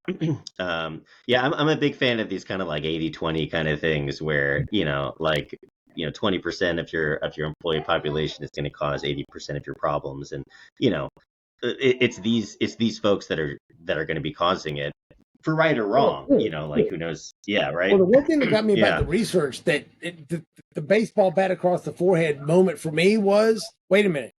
I'm a big fan of these kind of like 80-20 kind of things where, 20% of your employee population is going to cause 80% of your problems. And, it's these folks that are going to be causing it, for right or wrong, who knows? Yeah. Right. Well, the one thing that got me about the research, that the baseball bat across the forehead moment for me was, wait a minute.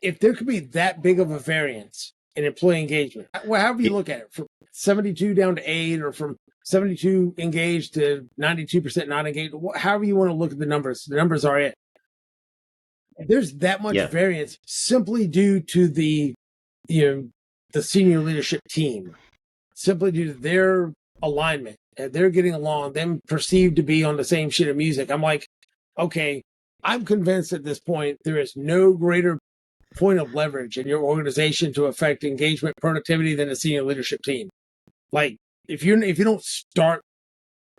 If there could be that big of a variance in employee engagement, however you look at it, from 72 down to 8, or from 72 engaged to 92% not engaged, however you want to look at the numbers are it. If there's that much variance simply due to the senior leadership team, simply due to their alignment, and they're getting along, them perceived to be on the same sheet of music. I'm like, okay, I'm convinced at this point there is no greater point of leverage in your organization to affect engagement, productivity than a senior leadership team. Like, if you don't start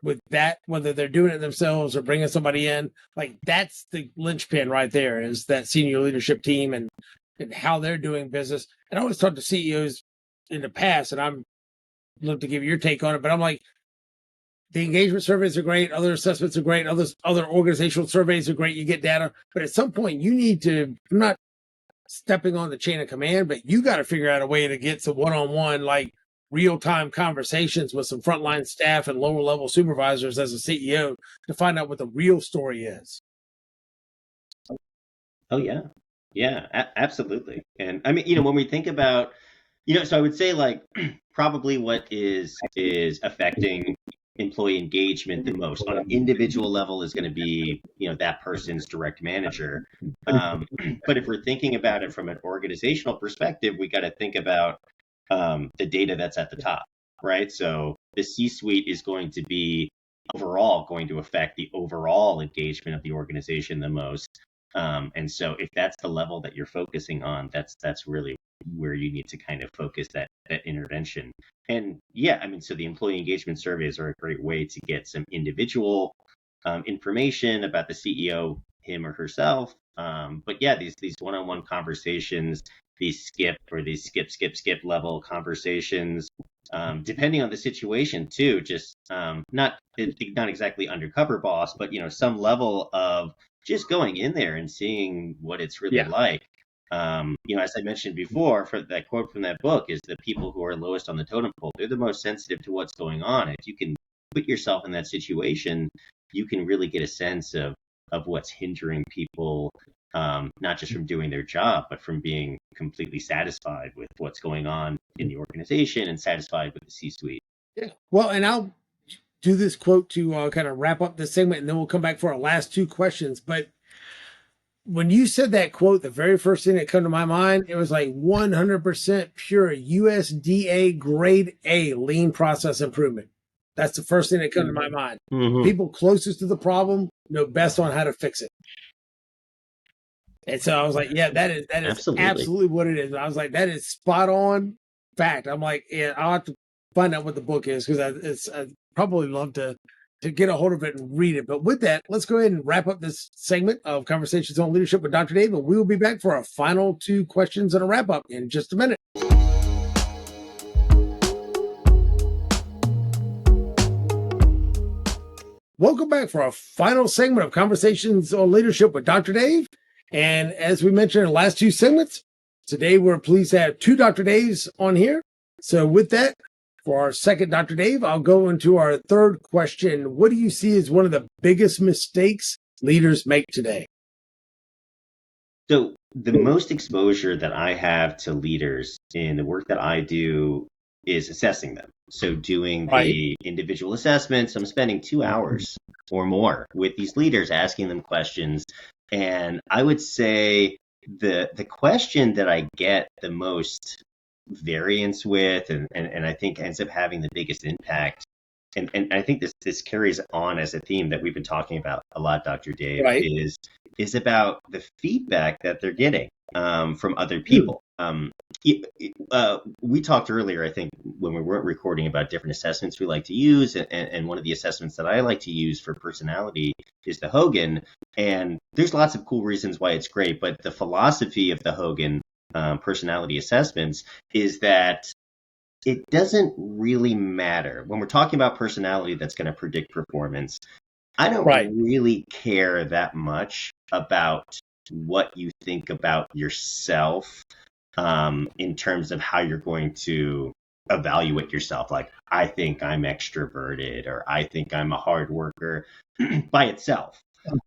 with that, whether they're doing it themselves or bringing somebody in, like, that's the linchpin right there, is that senior leadership team and how they're doing business. And I always talk to CEOs in the past, and I'm love to give your take on it, but I'm like, the engagement surveys are great, other assessments are great, other organizational surveys are great, you get data, but at some point you need to, I'm not stepping on the chain of command, but you got to figure out a way to get some one-on-one, like real-time conversations with some frontline staff and lower level supervisors as a CEO to find out what the real story is. Oh yeah, absolutely. And I mean, when we think about, so I would say, like, probably what is affecting employee engagement the most on an individual level is going to be, that person's direct manager. But if we're thinking about it from an organizational perspective, we got to think about, the data that's at the top, right? So the C-suite is going to be overall going to affect the overall engagement of the organization the most. And so if that's the level that you're focusing on, that's really where you need to kind of focus that intervention. And yeah, I mean, so the employee engagement surveys are a great way to get some individual information about the CEO, him or herself. But yeah, these one-on-one conversations, these skip level conversations, depending on the situation too, just not exactly undercover boss, but some level of just going in there and seeing what it's really like. As I mentioned before, for that quote from that book, is the people who are lowest on the totem pole, they're the most sensitive to what's going on. If you can put yourself in that situation, you can really get a sense of what's hindering people, not just from doing their job, but from being completely satisfied with what's going on in the organization and satisfied with the C-suite. Yeah. Well, and I'll do this quote to kind of wrap up this segment, and then we'll come back for our last two questions. But when you said that quote, the very first thing that came to my mind, it was like 100% pure USDA grade A lean process improvement. That's the first thing that came to my mind. Mm-hmm. People closest to the problem know best on how to fix it. And so I was like, yeah, that is absolutely what it is. I was like, that is spot on fact. I'm like, yeah, I'll have to find out what the book is, because I'd probably love to get a hold of it and read it. But with that, let's go ahead and wrap up this segment of Conversations on Leadership with Dr. Dave, and we will be back for our final two questions and a wrap up in just a minute. Welcome back for our final segment of Conversations on Leadership with Dr. Dave. And as we mentioned in the last two segments, today we're pleased to have two Dr. Daves on here. So with that, for our second Dr. Dave, I'll go into our third question. What do you see as one of the biggest mistakes leaders make today? So the most exposure that I have to leaders in the work that I do is assessing them. So doing the individual assessments, I'm spending 2 hours or more with these leaders, asking them questions. And I would say the question that I get the most variance with, and I think ends up having the biggest impact, and I think this carries on as a theme that we've been talking about a lot, Dr. Dave, is about the feedback that they're getting from other people. We talked earlier, I think, when we weren't recording, about different assessments we like to use, and one of the assessments that I like to use for personality is the Hogan. And there's lots of cool reasons why it's great, but the philosophy of the Hogan personality assessments is that it doesn't really matter when we're talking about personality that's going to predict performance. I don't really care that much about what you think about yourself in terms of how you're going to evaluate yourself. Like, I think I'm extroverted, or I think I'm a hard worker by itself.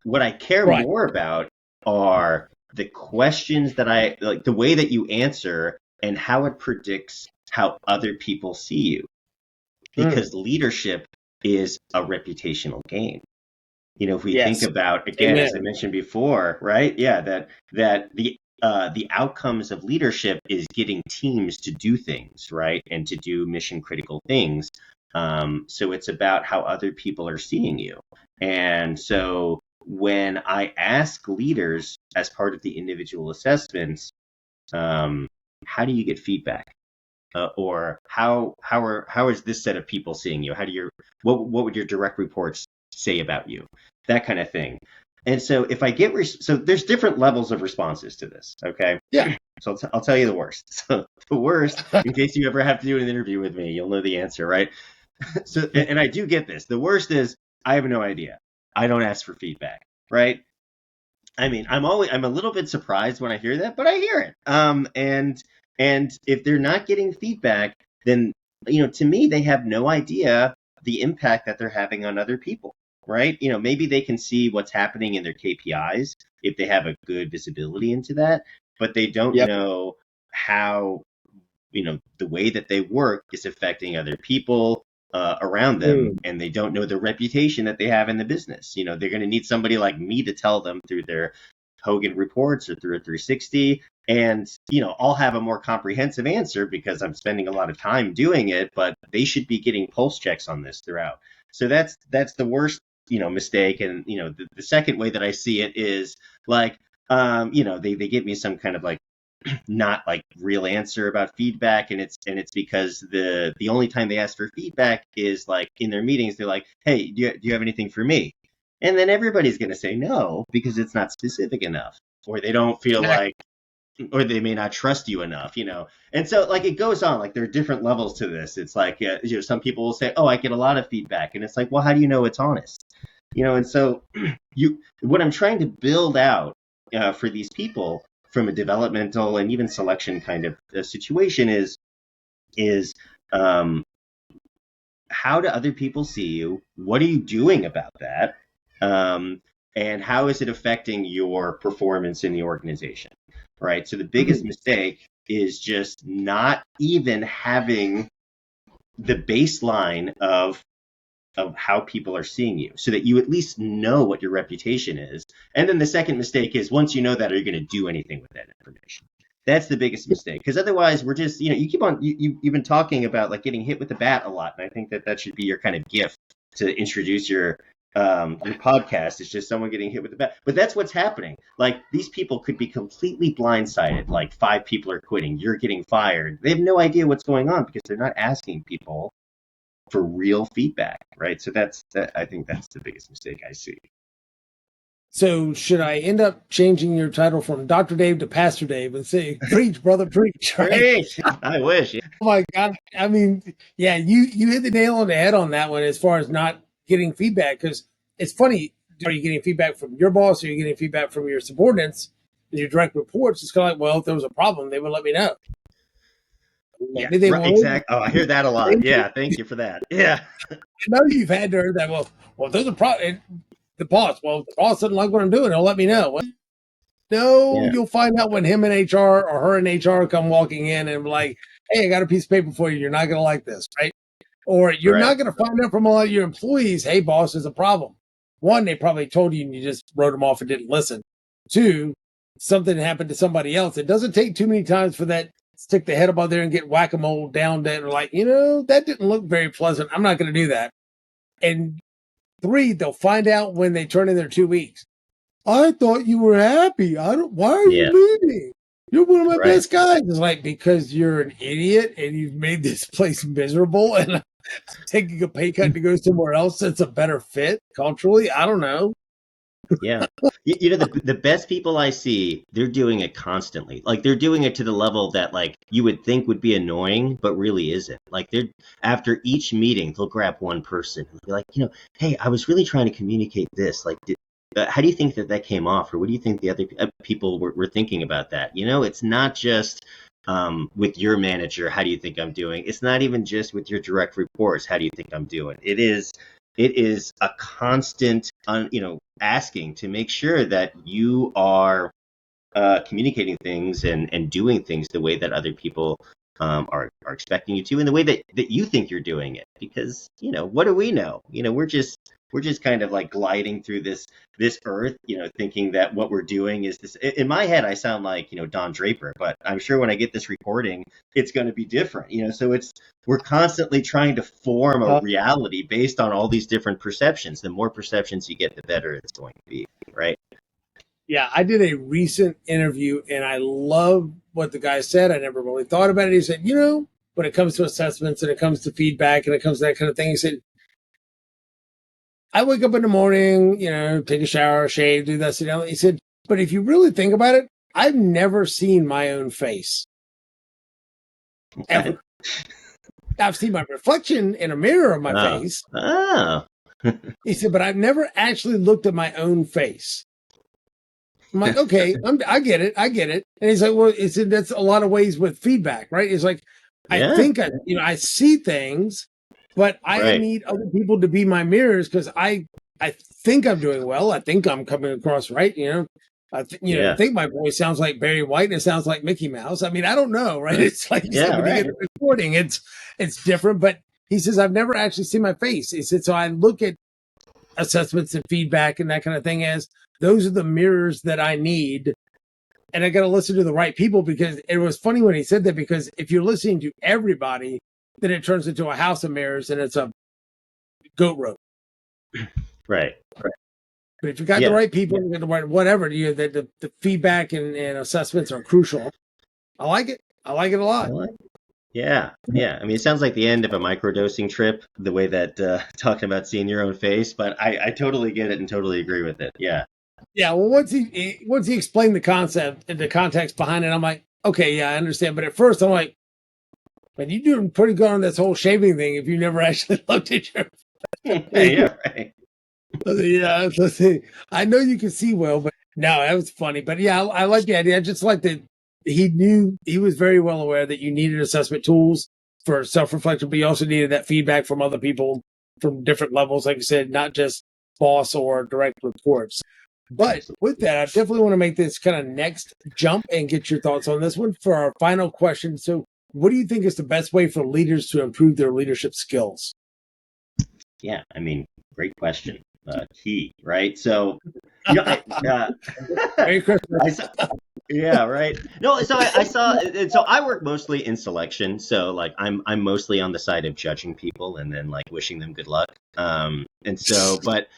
What I care more about are the questions that I like, the way that you answer and how it predicts how other people see you. Because leadership is a reputational game. If we think about, again, as I mentioned before, that the outcomes of leadership is getting teams to do things, right, and to do mission critical things. So it's about how other people are seeing you. And so when I ask leaders as part of the individual assessments, how do you get feedback? Or how is this set of people seeing you? What would your direct reports say about you? That kind of thing. And so if I get so there's different levels of responses to this. Okay. Yeah. So I'll tell you the worst. So the worst, in case you ever have to do an interview with me, you'll know the answer, right? So, and I do get this. The worst is, I have no idea. I don't ask for feedback, right? I mean, I'm a little bit surprised when I hear that, but I hear it. And if they're not getting feedback, then, to me, they have no idea the impact that they're having on other people, right? Maybe they can see what's happening in their KPIs if they have a good visibility into that, but they don't know how, the way that they work is affecting other people around them, and they don't know the reputation that they have in the business. They're going to need somebody like me to tell them through their Hogan reports or through a 360 And, I'll have a more comprehensive answer because I'm spending a lot of time doing it, but they should be getting pulse checks on this throughout. So that's the worst, mistake. And, the second way that I see it is like, they give me some kind of like not like real answer about feedback, and it's because the only time they ask for feedback is like in their meetings. They're like, hey, do you have anything for me? And then everybody's going to say no because it's not specific enough, or they don't feel like, or they may not trust you enough, And so like it goes on, like there are different levels to this. It's like, some people will say, oh, I get a lot of feedback. And it's like, well, how do you know it's honest? And so what I'm trying to build out for these people from a developmental and even selection kind of situation is how do other people see you? What are you doing about that? And how is it affecting your performance in the organization? Right. So the biggest mistake is just not even having the baseline of how people are seeing you, so that you at least know what your reputation is. And then the second mistake is, once you know that, are you going to do anything with that information? That's the biggest mistake, because otherwise we're just, you keep on, you've been talking about like getting hit with the bat a lot. And I think that should be your kind of gift to introduce your podcast. Is just someone getting hit with the bat. But that's what's happening. Like these people could be completely blindsided. Like 5 people are quitting, you're getting fired. They have no idea what's going on because they're not asking people for real feedback, right? So I think that's the biggest mistake I see. So should I end up changing your title from Dr. Dave to Pastor Dave and say, preach, brother, preach, right? Preach. I wish. Yeah. Oh my God. I mean, yeah, you hit the nail on the head on that one as far as not getting feedback, because it's funny. Are you getting feedback from your boss? Or are you getting feedback from your subordinates and your direct reports? It's kind of like, well, if there was a problem, they would let me know. Maybe they won't. Exactly. Oh, I hear that a lot. Yeah, thank you for that. Yeah. I know you've had to hear that. Well, there's a problem. The boss doesn't like what I'm doing. He'll let me know. Well, no, yeah. You'll find out when him in HR or her in HR come walking in and be like, hey, I got a piece of paper for you. You're not going to like this, right? Or you're not going to find out from a lot of your employees, hey, boss, there's a problem. 1, they probably told you and you just wrote them off and didn't listen. 2, something happened to somebody else. It doesn't take too many times for that stick the head up on there and get whack-a-mole down there and like, that didn't look very pleasant. I'm not going to do that. And 3, they'll find out when they turn in their 2 weeks. I thought you were happy. Why are you leaving? You're one of my best guys. It's like, because you're an idiot and you've made this place miserable and taking a pay cut to go somewhere else that's a better fit culturally. I don't know. Yeah. The best people I see, they're doing it constantly. Like they're doing it to the level that like you would think would be annoying, but really isn't. Like they're, after each meeting, they'll grab one person and be like, hey, I was really trying to communicate this. Like, how do you think that came off? Or what do you think the other people were thinking about that? It's not just with your manager, how do you think I'm doing? It's not even just with your direct reports, how do you think I'm doing? It is a constant, asking to make sure that you are communicating things and doing things the way that other people are expecting you to, in the way that you think you're doing it. Because, what do we know? We're just kind of like gliding through this earth, thinking that what we're doing is this. In my head, I sound like, Don Draper, but I'm sure when I get this recording, it's going to be different, so we're constantly trying to form a reality based on all these different perceptions. The more perceptions you get, the better it's going to be, right? Yeah, I did a recent interview and I love what the guy said. I never really thought about it. He said, when it comes to assessments and it comes to feedback and it comes to that kind of thing, he said, I wake up in the morning, take a shower, shave, do this. He said, but if you really think about it, I've never seen my own face. Ever. I've seen my reflection in a mirror of my face. He said, but I've never actually looked at my own face. I'm like, okay, I get it. And he's like, well, that's a lot of ways with feedback, right? It's like, I think I see things, but I need other people to be my mirrors because I think I'm doing well. I think I'm coming across right. I think my voice sounds like Barry White and it sounds like Mickey Mouse. I mean, I don't know, right? It's like when you get a recording, it's different. But he says, I've never actually seen my face. He said, so I look at assessments and feedback and that kind of thing as those are the mirrors that I need and I got to listen to the right people, because it was funny when he said that, because if you're listening to everybody, then it turns into a house of mirrors and it's a goat road. Right. But if you got the right people, you got the right whatever, the feedback and assessments are crucial. I like it. I like it a lot. Yeah. I mean, it sounds like the end of a microdosing trip, the way that talking about seeing your own face, but I totally get it and totally agree with it. Yeah. Yeah. Well, once he explained the concept and the context behind it, I'm like, okay, yeah, I understand. But at first, I'm like, man, you're doing pretty good on this whole shaving thing if you never actually looked at your. Yeah. Right. Yeah. Let's see. I know you can see well, but no, that was funny. But yeah, I like the idea. I just like that he was very well aware that you needed assessment tools for self-reflection, but you also needed that feedback from other people from different levels, like you said, not just boss or direct reports. But with that, I definitely want to make this kind of next jump and get your thoughts on this one for our final question. So, what do you think is the best way for leaders to improve their leadership skills? Yeah, I mean, great question. Key, right? So, you know, Merry Christmas. Yeah, right. No, so I saw. So I work mostly in selection. So like I'm mostly on the side of judging people and then like wishing them good luck. And so, but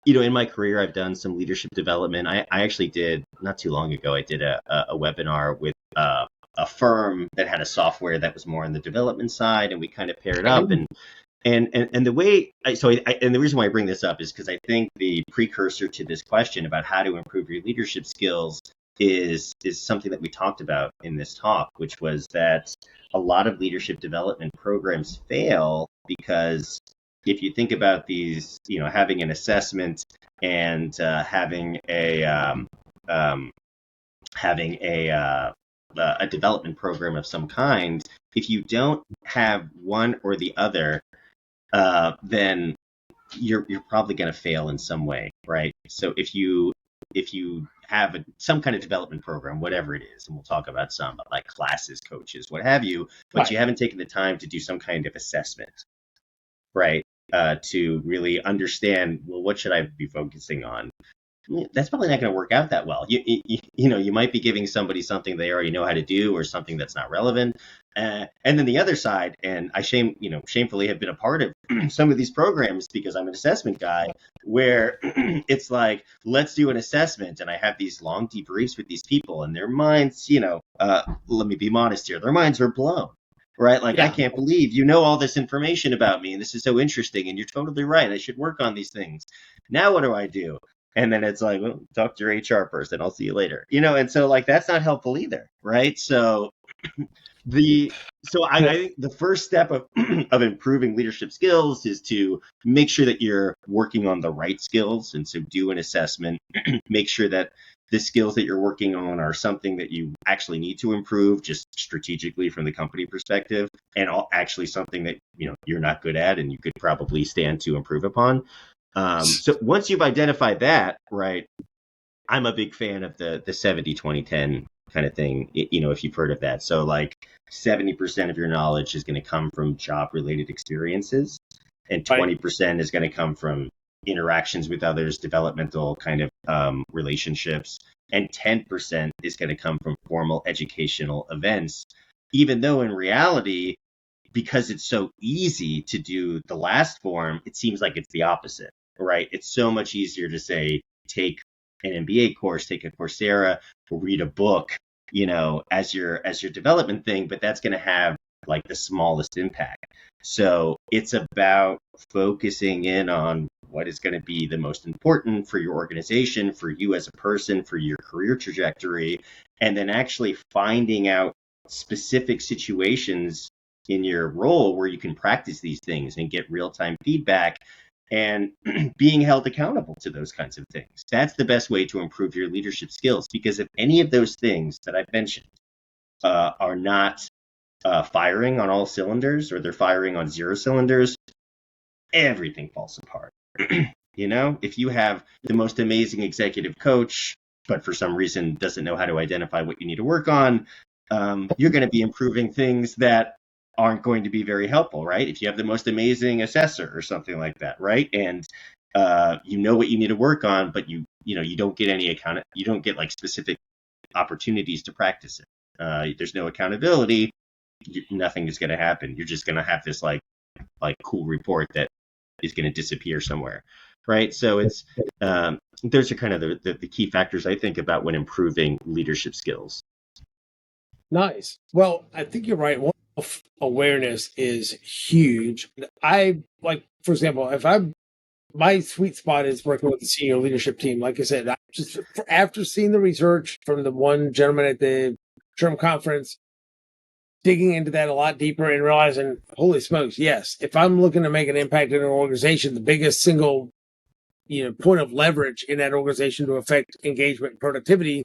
in my career, I've done some leadership development. I actually did not too long ago. I did a webinar with a firm that had a software that was more on the development side, and we kind of paired up and the way and the reason why I bring this up is because I think the precursor to this question about how to improve your leadership skills is something that we talked about in this talk, which was that a lot of leadership development programs fail because if you think about these, having an assessment and having a development program of some kind, if you don't have one or the other, then you're probably going to fail in some way, right? So if you have some kind of development program, whatever it is, and we'll talk about some, like classes, coaches, what have you, but you haven't taken the time to do some kind of assessment, right? To really understand, well, what should I be focusing on? That's probably not going to work out that well. You might be giving somebody something they already know how to do or something that's not relevant. And then the other side, and I shamefully have been a part of some of these programs because I'm an assessment guy, where it's like, let's do an assessment, and I have these long debriefs with these people, and their minds, let me be modest here, their minds are blown. Right? Like, I can't believe you know all this information about me, and this is so interesting, and you're totally right. I should work on these things. Now what do I do? And then it's like, well, talk to your HR person. I'll see you later. And so like that's not helpful either, right? So I think the first step of improving leadership skills is to make sure that you're working on the right skills, and so do an assessment. Make sure that the skills that you're working on are something that you actually need to improve, just strategically from the company perspective, and actually something that you're not good at and you could probably stand to improve upon. So once you've identified that, right, I'm a big fan of the 70-20-10 kind of thing, if you've heard of that. So like 70% of your knowledge is going to come from job related experiences, and 20% is going to come from interactions with others, developmental kind of relationships, and 10% is going to come from formal educational events, even though in reality, because it's so easy to do the last form, it seems like it's the opposite. Right? It's so much easier to say, take an MBA course, take a Coursera, read a book, as your development thing, but that's going to have like the smallest impact. So it's about focusing in on what is going to be the most important for your organization, for you as a person, for your career trajectory, and then actually finding out specific situations in your role where you can practice these things and get real-time feedback, and being held accountable to those kinds of things. That's the best way to improve your leadership skills, because if any of those things that I've mentioned are not firing on all cylinders, or they're firing on zero cylinders, everything falls apart. If you have the most amazing executive coach, but for some reason doesn't know how to identify what you need to work on, you're going to be improving things that aren't going to be very helpful, right? If you have the most amazing assessor or something like that, right? And you know what you need to work on, but you don't get any you don't get like specific opportunities to practice it. There's no accountability. Nothing is going to happen. You're just going to have this like cool report that is going to disappear somewhere, right? So it's those are kind of the key factors I think about when improving leadership skills. Nice. Well, I think you're right. Awareness is huge. I like, for example, my sweet spot is working with the senior leadership team. Like I said, just after seeing the research from the one gentleman at the German conference, digging into that a lot deeper and realizing, holy smokes, yes, if I'm looking to make an impact in an organization, the biggest single point of leverage in that organization to affect engagement and productivity,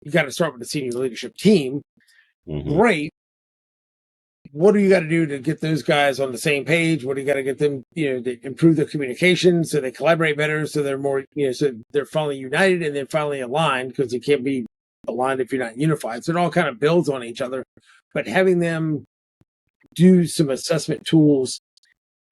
you got to start with the senior leadership team. Mm-hmm. Great. What do you got to do to get those guys on the same page? What do you got to get them, to improve their communication so they collaborate better, so they're more, so they're finally united and then finally aligned, because you can't be aligned if you're not unified. So it all kind of builds on each other. But having them do some assessment tools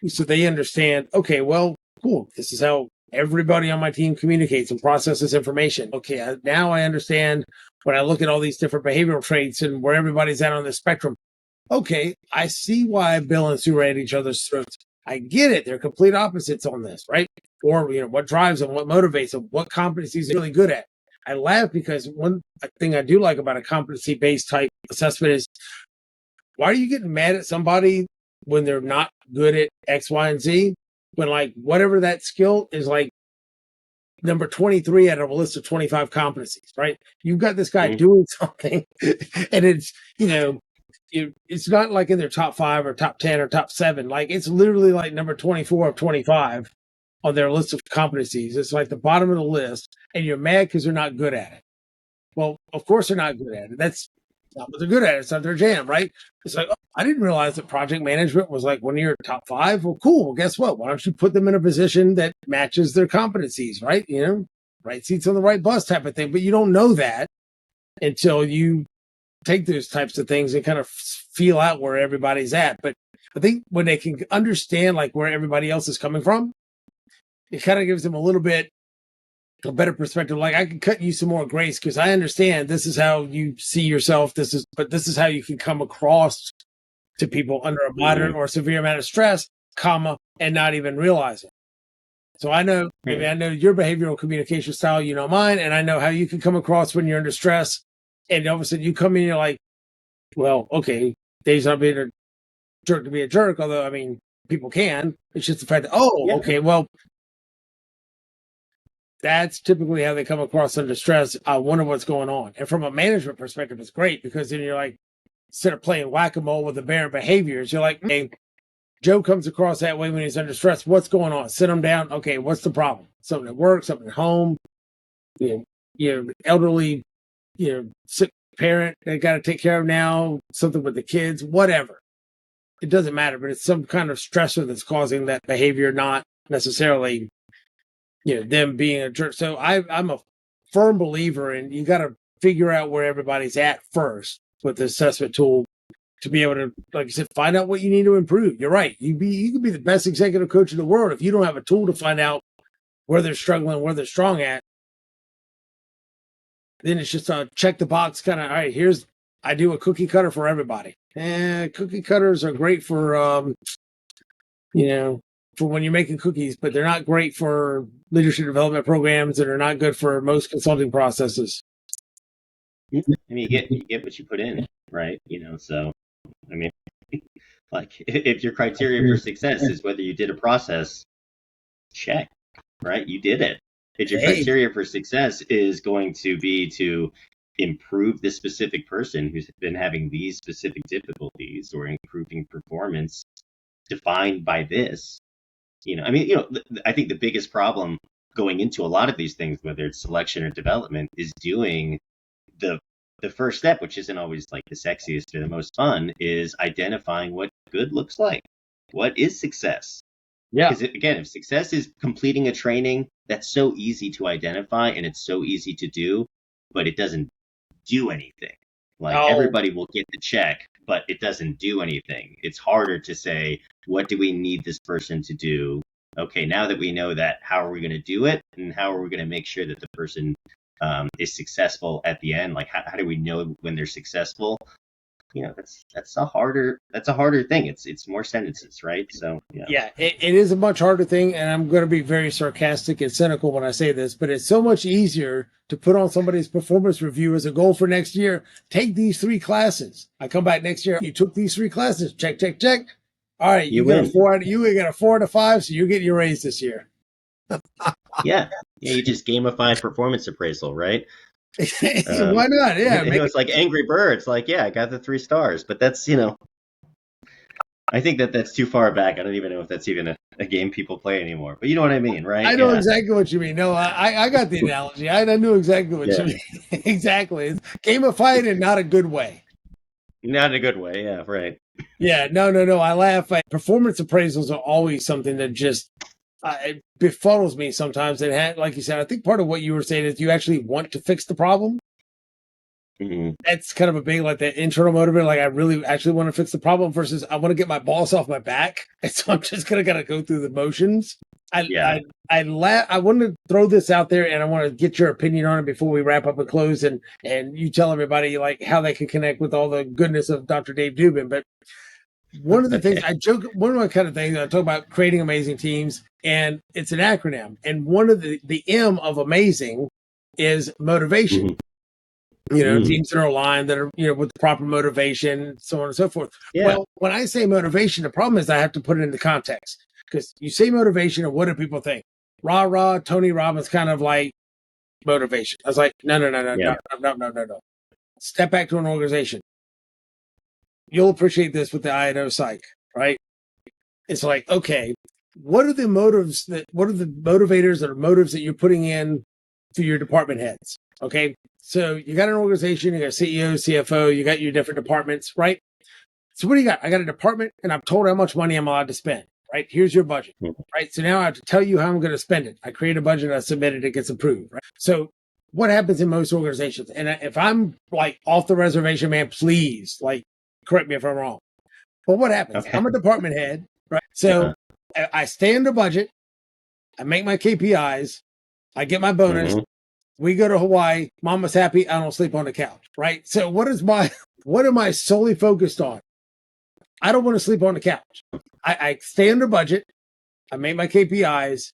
so they understand, okay, well, cool, this is how everybody on my team communicates and processes information. Okay, now I understand when I look at all these different behavioral traits and where everybody's at on the spectrum. Okay, I see why Bill and Sue are at each other's throats. I get it. They're complete opposites on this, right? Or, what drives them, what motivates them, what competencies they're really good at. I laugh because one thing I do like about a competency-based type assessment is, why are you getting mad at somebody when they're not good at X, Y, and Z? When whatever that skill is number 23 out of a list of 25 competencies, right? You've got this guy doing something and it's, it's not like in their top 5 or top 10 or top 7. It's literally number 24 of 25 on their list of competencies. It's the bottom of the list, and you're mad because they're not good at it. Well, of course they're not good at it. That's not what they're good at. It's not their jam, right? It's I didn't realize that project management was one of your top 5. Well, cool. Well, guess what? Why don't you put them in a position that matches their competencies, right? Right seats on the right bus type of thing. But you don't know that until you take those types of things and kind of feel out where everybody's at. But I think when they can understand where everybody else is coming from, it kind of gives them a better perspective. I can cut you some more grace because I understand this is how you see yourself. This is how you can come across to people under a moderate or severe amount of stress, and not even realize it. So I know your behavioral communication style, mine, and I know how you can come across when you're under stress. And all of a sudden you come in, you're like, well, okay, Dave's not being a jerk to be a jerk, although, people can. It's just the fact that, okay, well, that's typically how they come across under stress. I wonder what's going on. And from a management perspective, it's great because then you're instead of playing whack-a-mole with aberrant behaviors, you're like, hey, Joe comes across that way when he's under stress. What's going on? Sit him down. Okay, what's the problem? Something at work, something at home, elderly, sick parent they got to take care of now, something with the kids, whatever. It doesn't matter, but it's some kind of stressor that's causing that behavior, not necessarily, them being a jerk. So I'm a firm believer in you got to figure out where everybody's at first with the assessment tool to be able to, like I said, find out what you need to improve. You're right. You can be the best executive coach in the world if you don't have a tool to find out where they're struggling, where they're strong at. Then it's just a check the box kind of, all right, I do a cookie cutter for everybody. Cookie cutters are great for, for when you're making cookies, but they're not great for leadership development programs and are not good for most consulting processes. You get what you put in, right? So, if your criteria for success is whether you did a process, check, right? You did it. If your criteria for success is going to be to improve this specific person who's been having these specific difficulties or improving performance defined by this, I think the biggest problem going into a lot of these things, whether it's selection or development, is doing the first step, which isn't always the sexiest or the most fun, is identifying what good looks like. What is success? Yeah. Because again, if success is completing a training, that's so easy to identify and it's so easy to do, but it doesn't do anything. Everybody will get the check, but it doesn't do anything. It's harder to say, what do we need this person to do? Okay, now that we know that, how are we going to do it? And how are we going to make sure that the person is successful at the end. Like, how do we know when they're successful? That's a harder thing. It's more sentences, right? So yeah, it is a much harder thing, and I'm going to be very sarcastic and cynical when I say this, but it's so much easier to put on somebody's performance review as a goal for next year. Take these 3 classes. I come back next year. You took these 3 classes. Check, check, check. All right, you got a 4 out of 5, so you're getting your raise this year. Yeah, you just gamify performance appraisal, right? Why not? Yeah, it's like Angry Birds. Like, yeah, I got the 3 stars, but that's I think that's too far back. I don't even know if that's even a game people play anymore. But you know what I mean, right? I know exactly what you mean. No, I got the analogy. I knew exactly what you mean. Exactly. It's gamified in not a good way. Not in a good way. Yeah, right. Yeah, no. I laugh. Performance appraisals are always something that just it befuddles me sometimes. And like you said, I think part of what you were saying is you actually want to fix the problem. Mm-hmm. That's kind of a big, like, that internal motivator. Like, I really actually want to fix the problem versus I want to get my boss off my back. And so I'm just going to gotta go through the motions. I want to throw this out there, and I want to get your opinion on it before we wrap up and close, and you tell everybody like how they can connect with all the goodness of Dr. Dave Dubin. But one of the things I joke, one of my kind of things I talk about creating amazing teams, and it's an acronym. And one of the M of amazing is motivation. Mm-hmm. Teams that are aligned, that are, with the proper motivation, so on and so forth. Yeah. Well, when I say motivation, the problem is I have to put it into context, because you say motivation, and what do people think? Rah, rah, Tony Robbins kind of like motivation. I was like, no. Step back to an organization. You'll appreciate this with the INO psych, right? It's like, okay, what are the motivators that you're putting in for your department heads? Okay. So you got an organization, you got a CEO, CFO, you got your different departments, right? So what do you got? I got a department, and I'm told how much money I'm allowed to spend, right? Here's your budget, right? So now I have to tell you how I'm going to spend it. I create a budget, I submit it, it gets approved, right? So what happens in most organizations? And if I'm like off the reservation, man, please, like, correct me if I'm wrong. But what happens? Okay. I'm a department head, right? So I stay under budget, I make my KPIs, I get my bonus. Mm-hmm. We go to Hawaii. Mama's happy. I don't sleep on the couch, right? So what am I solely focused on? I don't want to sleep on the couch. I stay under budget. I make my KPIs.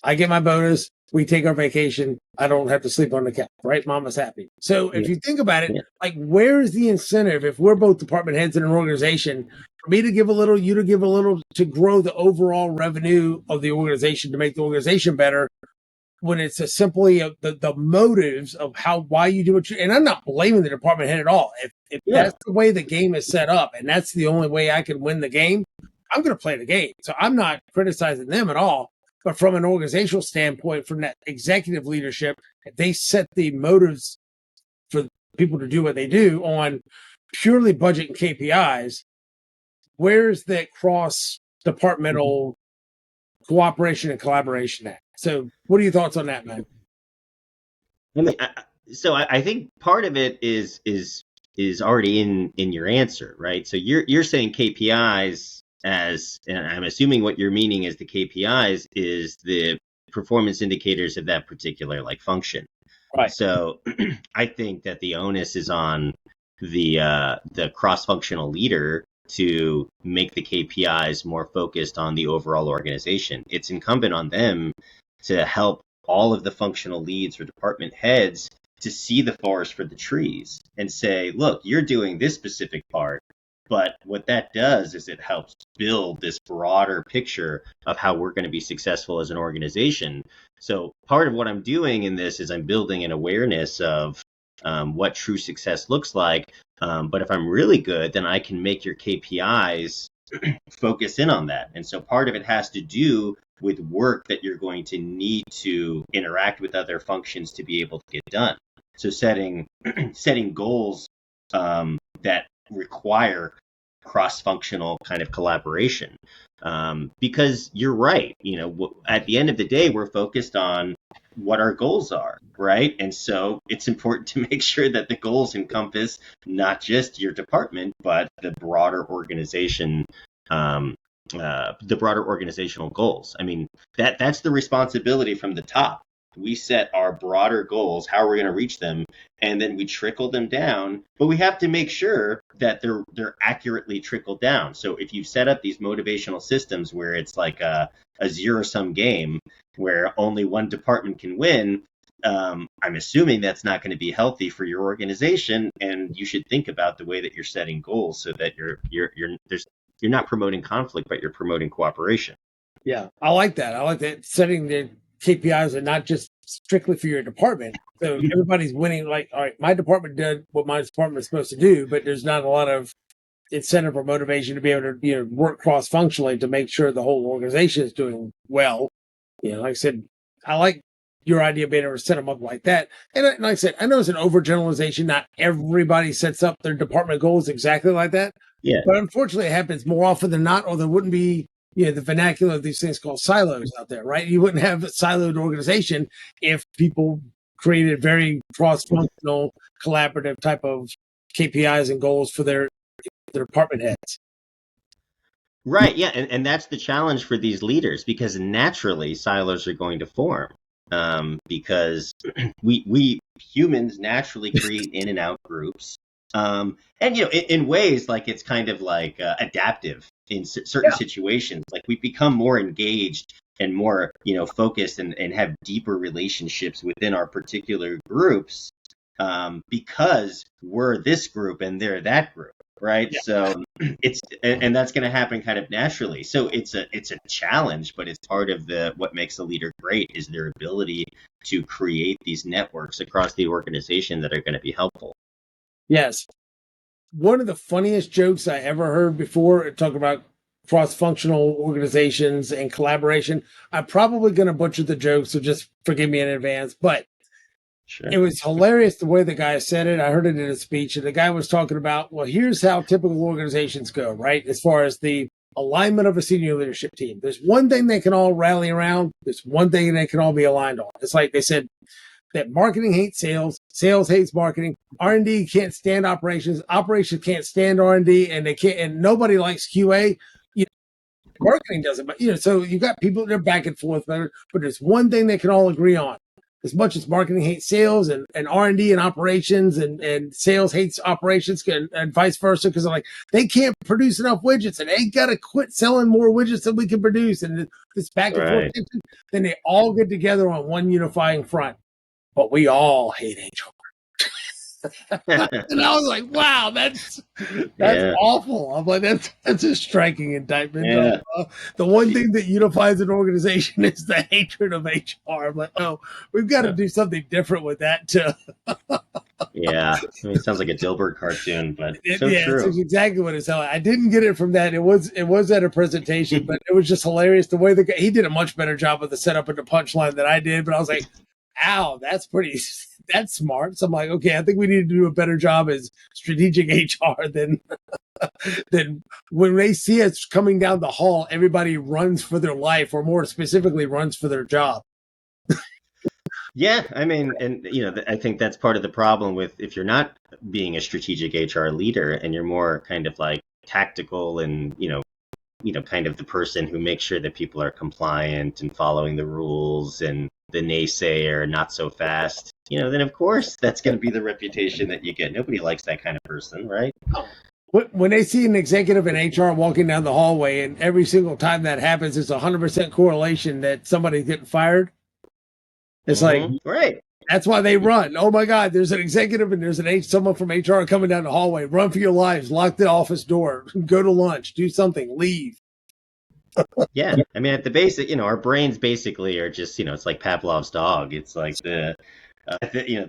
I get my bonus. We take our vacation. I don't have to sleep on the couch, right? Mama's happy. So if you think about it, like, where is the incentive if we're both department heads in an organization for me to give a little, you to give a little, to grow the overall revenue of the organization, to make the organization better, when it's simply the motives of why you do what you, and I'm not blaming the department head at all. If that's the way the game is set up, and that's the only way I can win the game, I'm going to play the game. So I'm not criticizing them at all. But from an organizational standpoint, from that executive leadership, if they set the motives for people to do what they do on purely budget and KPIs, where's that cross-departmental cooperation and collaboration at? So what are your thoughts on that, man? I think part of it is already in your answer, right? So you're saying KPIs as, and I'm assuming what you're meaning as the KPIs is the performance indicators of that particular like function. Right. So I think that the onus is on the cross-functional leader to make the KPIs more focused on the overall organization. It's incumbent on them to help all of the functional leads or department heads to see the forest for the trees and say, look, you're doing this specific part, but what that does is it helps build this broader picture of how we're going to be successful as an organization. So part of what I'm doing in this is I'm building an awareness of what true success looks like. But if I'm really good, then I can make your KPIs focus in on that. And so part of it has to do with work that you're going to need to interact with other functions to be able to get done. So setting goals that require cross-functional kind of collaboration. Because you're right, at the end of the day, we're focused on what our goals are, right? And so it's important to make sure that the goals encompass not just your department, but the broader organization, the broader organizational goals. I mean, that's the responsibility from the top. we set our broader goals, how we're going to reach them, and then we trickle them down. But we have to make sure that they're accurately trickled down. So if you set up these motivational systems where it's like a zero-sum game where only one department can win, I'm assuming that's not going to be healthy for your organization, and you should think about the way that you're setting goals so that you're not promoting conflict, but you're promoting cooperation. Yeah, I like that. I like that setting the KPIs are not just strictly for your department. So everybody's winning. Like, all right, my department did what my department is supposed to do, but there's not a lot of incentive or motivation to be able to work cross functionally to make sure the whole organization is doing well. Like I said, I like your idea of being able to set them up like that. And like I said, I know it's an overgeneralization. Not everybody sets up their department goals exactly like that. Yeah. But unfortunately, it happens more often than not, or there wouldn't be the vernacular of these things called silos out there, right? You wouldn't have a siloed organization if people created very cross-functional, collaborative type of KPIs and goals for their department heads. Right. Yeah. And that's the challenge for these leaders, because naturally silos are going to form, because we humans naturally create in and out groups. And, in ways like it's kind of like adaptive in certain situations, like we become more engaged and more, focused and have deeper relationships within our particular groups, because we're this group and they're that group. Right. Yeah. So and that's going to happen kind of naturally. So it's a challenge, but it's part of what makes a leader great is their ability to create these networks across the organization that are going to be helpful. Yes. One of the funniest jokes I ever heard before, talk about cross-functional organizations and collaboration. I'm probably going to butcher the joke, so just forgive me in advance. But sure. It was hilarious the way the guy said it. I heard it in a speech, and the guy was talking about, well, here's how typical organizations go, right? As far as the alignment of a senior leadership team. There's one thing they can all rally around. There's one thing they can all be aligned on. It's like they said that marketing hates sales, sales hates marketing, R&D can't stand operations, operations can't stand R&D, and they can't, and nobody likes QA. Marketing doesn't, but so you got people that are back and forth, but there's one thing they can all agree on. As much as marketing hates sales and R&D and operations and sales hates operations and vice versa, because they can't produce enough widgets and they got to quit selling more widgets than we can produce. And this back and forth, then they all get together on one unifying front. But we all hate HR. And I was like, wow, that's awful. I'm like, that's a striking indictment. Yeah. The one thing that unifies an organization is the hatred of HR. I'm like, oh, we've got to do something different with that too. Yeah, it sounds like a Dilbert cartoon, but true. It's exactly what it sounded like. I didn't get it from that. It was at a presentation, but it was just hilarious the way he did a much better job of the setup and the punchline than I did. But I was like, ow, that's smart. So I'm like, okay, I think we need to do a better job as strategic HR than when they see us coming down the hall, everybody runs for their life, or more specifically runs for their job. Yeah, I mean, and I think that's part of the problem with if you're not being a strategic HR leader and you're more kind of like tactical and kind of the person who makes sure that people are compliant and following the rules and the naysayer, not so fast, then of course that's going to be the reputation that you get. Nobody likes that kind of person, right? When they see an executive in HR walking down the hallway, and every single time that happens, it's 100% correlation that somebody's getting fired. It's like, right. That's why they run. Oh my God, there's an executive and there's someone from HR coming down the hallway. Run for your lives. Lock the office door. Go to lunch. Do something. Leave. Yeah, I mean, at the basic, our brains basically are just, it's like Pavlov's dog. It's like the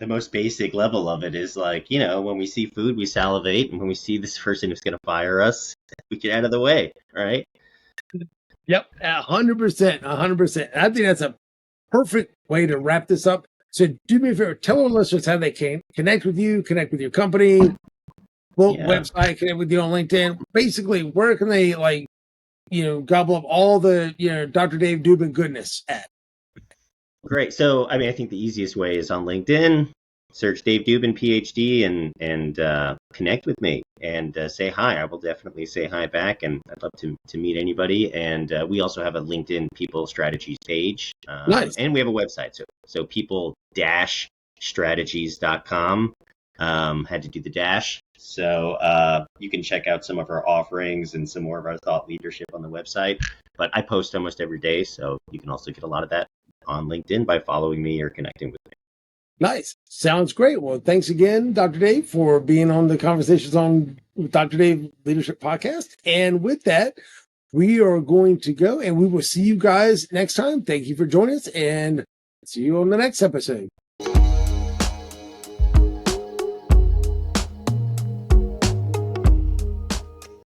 most basic level of it is like, when we see food, we salivate, and when we see this person who's going to fire us, we get out of the way, right? Yep, 100%, 100%. I think that's a perfect way to wrap this up. So do me a favor, tell our listeners how they can connect with you, connect with your company, website, connect with you on LinkedIn. Basically, where can they gobble up all the, Dr. Dave Dubin goodness at? Great. So, I mean, I think the easiest way is on LinkedIn. search Dave Dubin, Ph.D., and connect with me and say hi. I will definitely say hi back, and I'd love to meet anybody. And we also have a LinkedIn People Strategies page. Nice. And we have a website, so people-strategies.com. Had to do the dash. So you can check out some of our offerings and some more of our thought leadership on the website. But I post almost every day, so you can also get a lot of that on LinkedIn by following me or connecting with me. Nice. Sounds great. Well, thanks again, Dr. Dave, for being on the Conversations on with Dr. Dave Leadership Podcast. And with that, we are going to go, and we will see you guys next time. Thank you for joining us, and see you on the next episode.